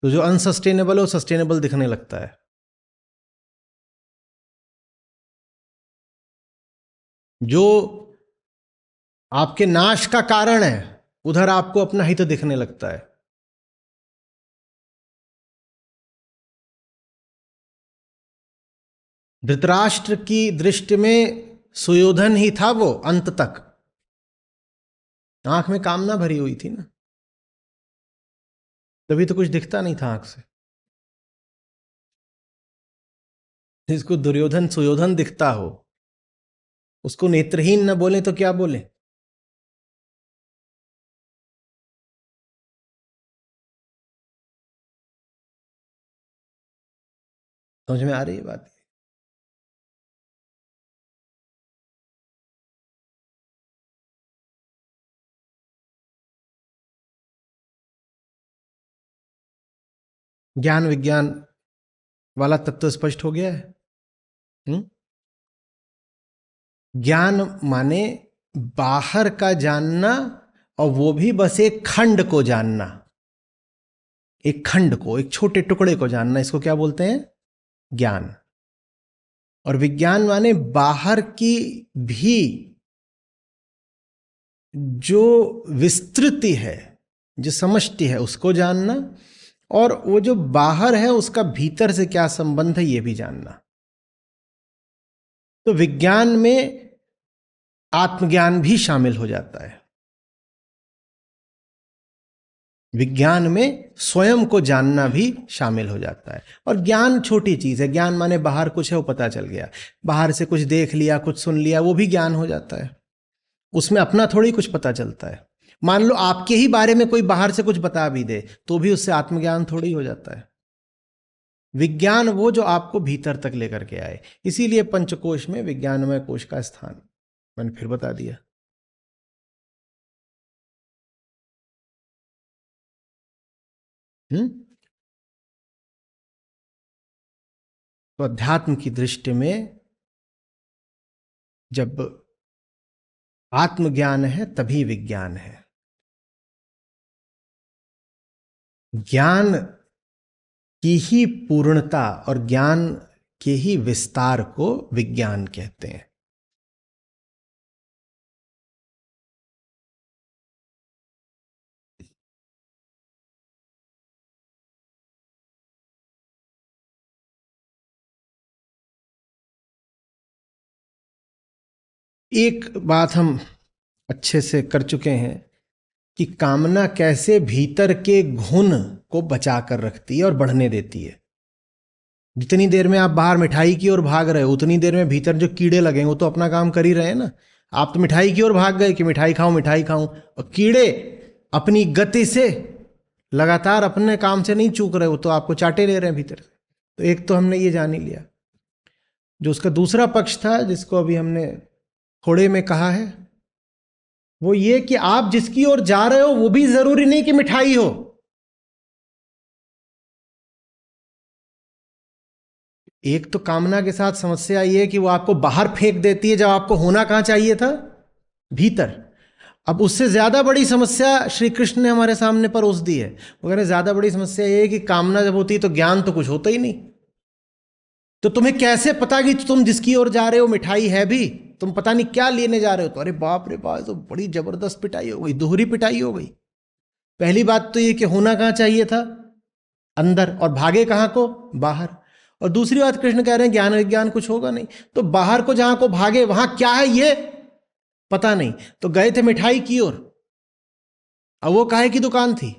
तो जो अनसस्टेनेबल है वो सस्टेनेबल दिखने लगता है। जो आपके नाश का कारण है उधर आपको अपना हित दिखने लगता है। धृतराष्ट्र की दृष्टि में सुयोधन ही था वो अंत तक। आंख में कामना भरी हुई थी ना, तभी तो कुछ दिखता नहीं था आंख से। जिसको दुर्योधन सुयोधन दिखता हो उसको नेत्रहीन न बोले तो क्या बोले? समझ में आ रही है बात? ज्ञान विज्ञान वाला तत्व स्पष्ट हो गया है। ज्ञान माने बाहर का जानना, और वो भी बस एक खंड को जानना, एक खंड को, एक छोटे टुकड़े को जानना, इसको क्या बोलते हैं? ज्ञान। और विज्ञान माने बाहर की भी जो विस्तृति है, जो समष्टि है, उसको जानना, और वो जो बाहर है उसका भीतर से क्या संबंध है ये भी जानना। तो विज्ञान में आत्मज्ञान भी शामिल हो जाता है। विज्ञान में स्वयं को जानना भी शामिल हो जाता है। और ज्ञान छोटी चीज है, ज्ञान माने बाहर कुछ है वो पता चल गया, बाहर से कुछ देख लिया, कुछ सुन लिया, वो भी ज्ञान हो जाता है। उसमें अपना थोड़ी कुछ पता चलता है। मान लो आपके ही बारे में कोई बाहर से कुछ बता भी दे तो भी उससे आत्मज्ञान थोड़ी हो जाता है। विज्ञान वो जो आपको भीतर तक लेकर के आए। इसीलिए पंचकोश में विज्ञानमय कोश का स्थान मैंने फिर बता दिया। तो अध्यात्म की दृष्टि में जब आत्मज्ञान है तभी विज्ञान है। ज्ञान की ही पूर्णता और ज्ञान के ही विस्तार को विज्ञान कहते हैं। एक बात हम अच्छे से कर चुके हैं कि कामना कैसे भीतर के घुन को बचा कर रखती है और बढ़ने देती है। जितनी देर में आप बाहर मिठाई की ओर भाग रहे हो उतनी देर में भीतर जो कीड़े लगे वो तो अपना काम कर ही रहे हैं ना। आप तो मिठाई की ओर भाग गए कि मिठाई खाऊं मिठाई खाऊं, और कीड़े अपनी गति से लगातार अपने काम से नहीं चूक रहे, वो तो आपको चाटे ले रहे हैं भीतर से। तो एक तो हमने ये जान ही लिया। जो उसका दूसरा पक्ष था जिसको अभी हमने थोड़े में कहा है वो ये कि आप जिसकी ओर जा रहे हो वो भी जरूरी नहीं कि मिठाई हो। एक तो कामना के साथ समस्या ये है कि वो आपको बाहर फेंक देती है जब आपको होना कहां चाहिए था, भीतर। अब उससे ज्यादा बड़ी समस्या श्री कृष्ण ने हमारे सामने परोस दी है। वो कह रहे ज्यादा बड़ी समस्या ये है कि कामना जब होती है तो ज्ञान तो कुछ होता ही नहीं। तो तुम्हें कैसे पता कि तुम जिसकी ओर जा रहे हो मिठाई है भी, तुम पता नहीं क्या लेने जा रहे हो। तो अरे बाप रे बाप, तो बड़ी जबरदस्त पिटाई हो गई, दोहरी पिटाई हो गई। पहली बात तो ये कि होना कहां चाहिए था, अंदर, और भागे कहां को, बाहर। और दूसरी बात कृष्ण कह रहे हैं ज्ञान विज्ञान कुछ होगा नहीं, तो बाहर को जहां को भागे वहां क्या है ये पता नहीं। तो गए थे मिठाई की ओर, अब वो काहे की दुकान थी,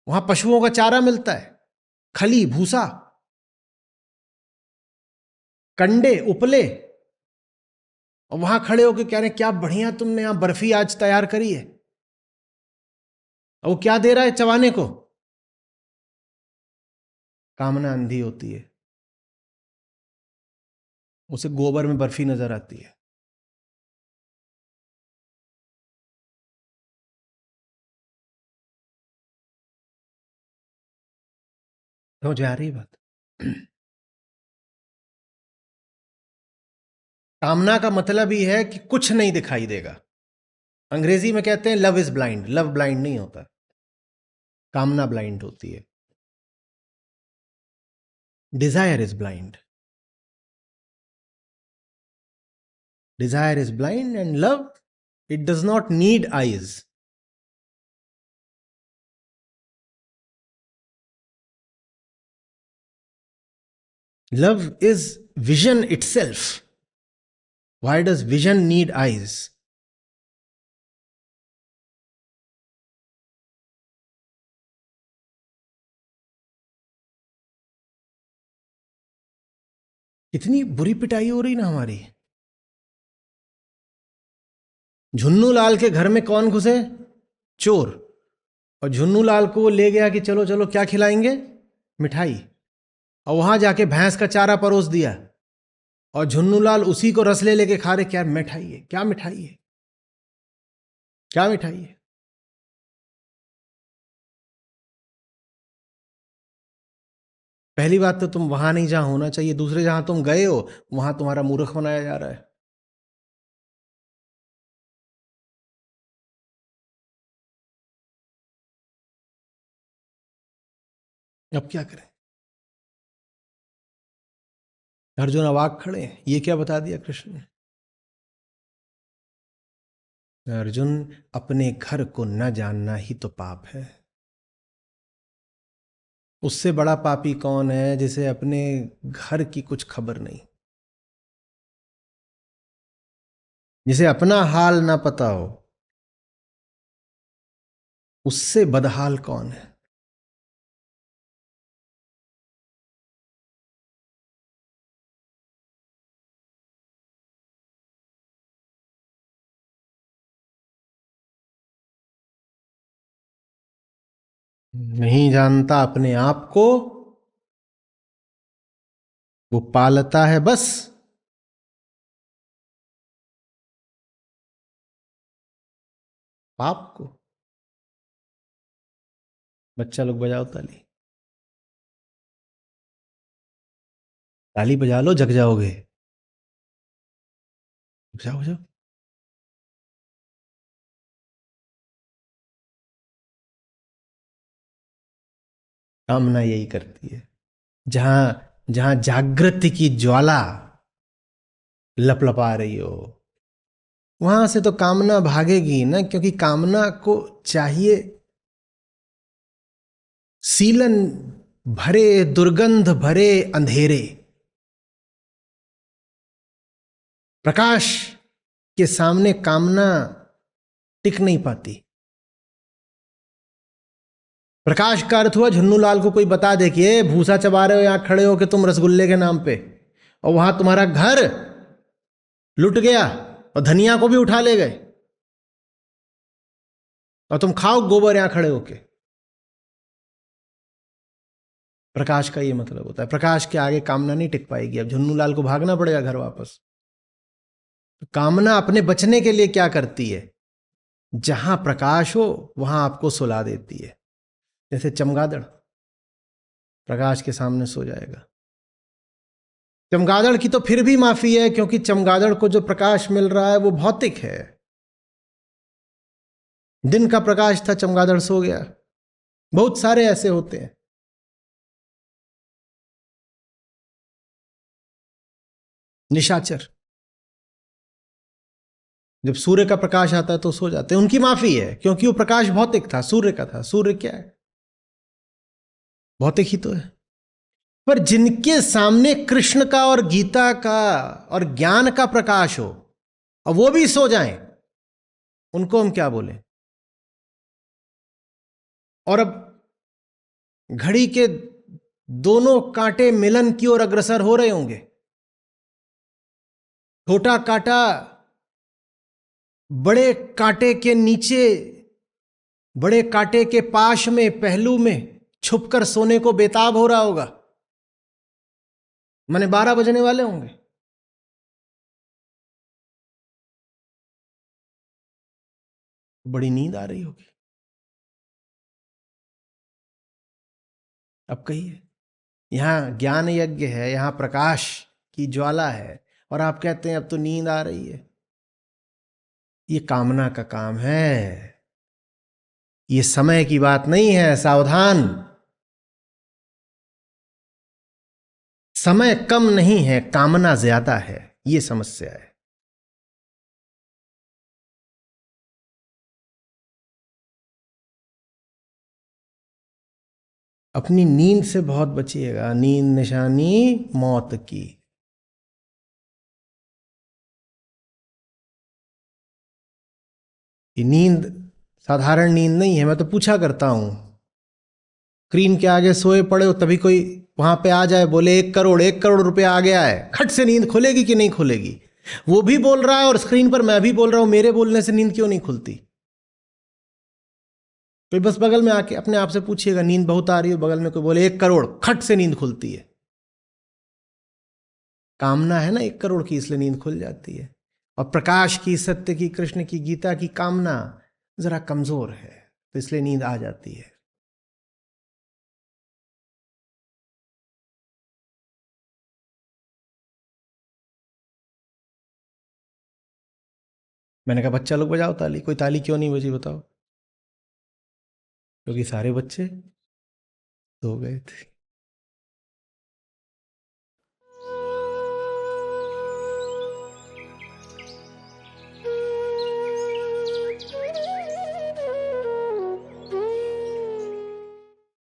वहां पशुओं का चारा मिलता है, खली भूसा कंडे उपले, और वहां खड़े होकर कह रहे हैं क्या बढ़िया तुमने यहां बर्फी आज तैयार करी है। और वो क्या दे रहा है चबाने को, कामना अंधी होती है, उसे गोबर में बर्फी नजर आती है। समझ आ रही बात। कामना का मतलब ही है कि कुछ नहीं दिखाई देगा। अंग्रेजी में कहते हैं love is blind, love blind नहीं होता, कामना ब्लाइंड होती है। Desire is blind, desire is blind and love it does not need eyes. Love is vision itself. Why does vision need eyes? इतनी बुरी पिटाई हो रही ना हमारी। झुन्नू लाल के घर में कौन घुसे, चोर। और झुन्नू लाल को वो ले गया कि चलो चलो क्या खिलाएंगे, मिठाई। और वहां जाके भैंस का चारा परोस दिया, और झुन्नू लाल उसी को रस ले लेके खा रहे। क्या मिठाई है, क्या मिठाई है, क्या मिठाई है। पहली बात तो तुम वहां नहीं जहां होना चाहिए, दूसरे जहां तुम गए हो वहां तुम्हारा मूर्ख बनाया जा रहा है। अब क्या करें। अर्जुन अवाक खड़े हैं, ये क्या बता दिया कृष्ण ने। अर्जुन, अपने घर को न जानना ही तो पाप है। उससे बड़ा पापी कौन है जिसे अपने घर की कुछ खबर नहीं, जिसे अपना हाल ना पता हो। उससे बदहाल कौन है। नहीं जानता अपने आप को, वो पालता है बस पाप को। बच्चा लोग बजाओ ताली, ताली बजा लो, जग जाओगे। बजाओ बजाओ। कामना यही करती है। जहां जहां जागृति की ज्वाला लपलपा रही हो, वहां से तो कामना भागेगी ना, क्योंकि कामना को चाहिए सीलन भरे, दुर्गंध भरे अंधेरे। प्रकाश के सामने कामना टिक नहीं पाती। प्रकाश का अर्थ हुआ झुन्नू लाल को कोई बता दे कि ये भूसा चबा रहे हो यहां खड़े हो कि तुम रसगुल्ले के नाम पे, और वहां तुम्हारा घर लुट गया और धनिया को भी उठा ले गए, और तुम खाओ गोबर यहां खड़े होके। प्रकाश का ये मतलब होता है। प्रकाश के आगे कामना नहीं टिक पाएगी। अब झुन्नू लाल को भागना पड़ेगा घर वापस। तो कामना अपने बचने के लिए क्या करती है? जहां प्रकाश हो वहां आपको सुला देती है। जैसे चमगादड़ प्रकाश के सामने सो जाएगा। चमगादड़ की तो फिर भी माफी है, क्योंकि चमगादड़ को जो प्रकाश मिल रहा है वो भौतिक है। दिन का प्रकाश था, चमगादड़ सो गया। बहुत सारे ऐसे होते हैं। निशाचर जब सूर्य का प्रकाश आता है तो सो जाते हैं, उनकी माफी है, क्योंकि वो प्रकाश भौतिक था, सूर्य का था। सूर्य क्या है? भौतिक ही तो है। पर जिनके सामने कृष्ण का और गीता का और ज्ञान का प्रकाश हो और वो भी सो जाएं, उनको हम क्या बोले? और अब घड़ी के दोनों कांटे मिलन की ओर अग्रसर हो रहे होंगे। छोटा कांटा बड़े कांटे के नीचे, बड़े कांटे के पाश में, पहलू में छुपकर सोने को बेताब हो रहा होगा। माने 12 बजने वाले होंगे। बड़ी नींद आ रही होगी। अब कहिए, यहां ज्ञान यज्ञ है, यहां प्रकाश की ज्वाला है, और आप कहते हैं अब तो नींद आ रही है। ये कामना का काम है, ये समय की बात नहीं है। सावधान, समय कम नहीं है, कामना ज्यादा है। ये समस्या है। अपनी नींद से बहुत बचिएगा। नींद निशानी मौत की। ये नींद साधारण नींद नहीं है। मैं तो पूछा करता हूं, स्क्रीन के आगे सोए पड़े हो, तभी कोई वहां पे आ जाए, बोले 1 करोड़ रुपया आ गया है, खट से नींद खुलेगी कि नहीं खुलेगी? वो भी बोल रहा है और स्क्रीन पर मैं भी बोल रहा हूं, मेरे बोलने से नींद क्यों नहीं खुलती? तो बस बगल में आके अपने आप से पूछिएगा, नींद बहुत आ रही हो, बगल में कोई बोले 1 करोड़, खट से नींद खुलती है। कामना है ना 1 करोड़ की, इसलिए नींद खुल जाती है। और प्रकाश की, सत्य की, कृष्ण की, गीता की कामना जरा कमजोर है, तो इसलिए नींद आ जाती है। मैंने कहा बच्चा लोग बजाओ ताली। कोई ताली क्यों नहीं बजी बताओ? क्योंकि सारे बच्चे सो गए थे।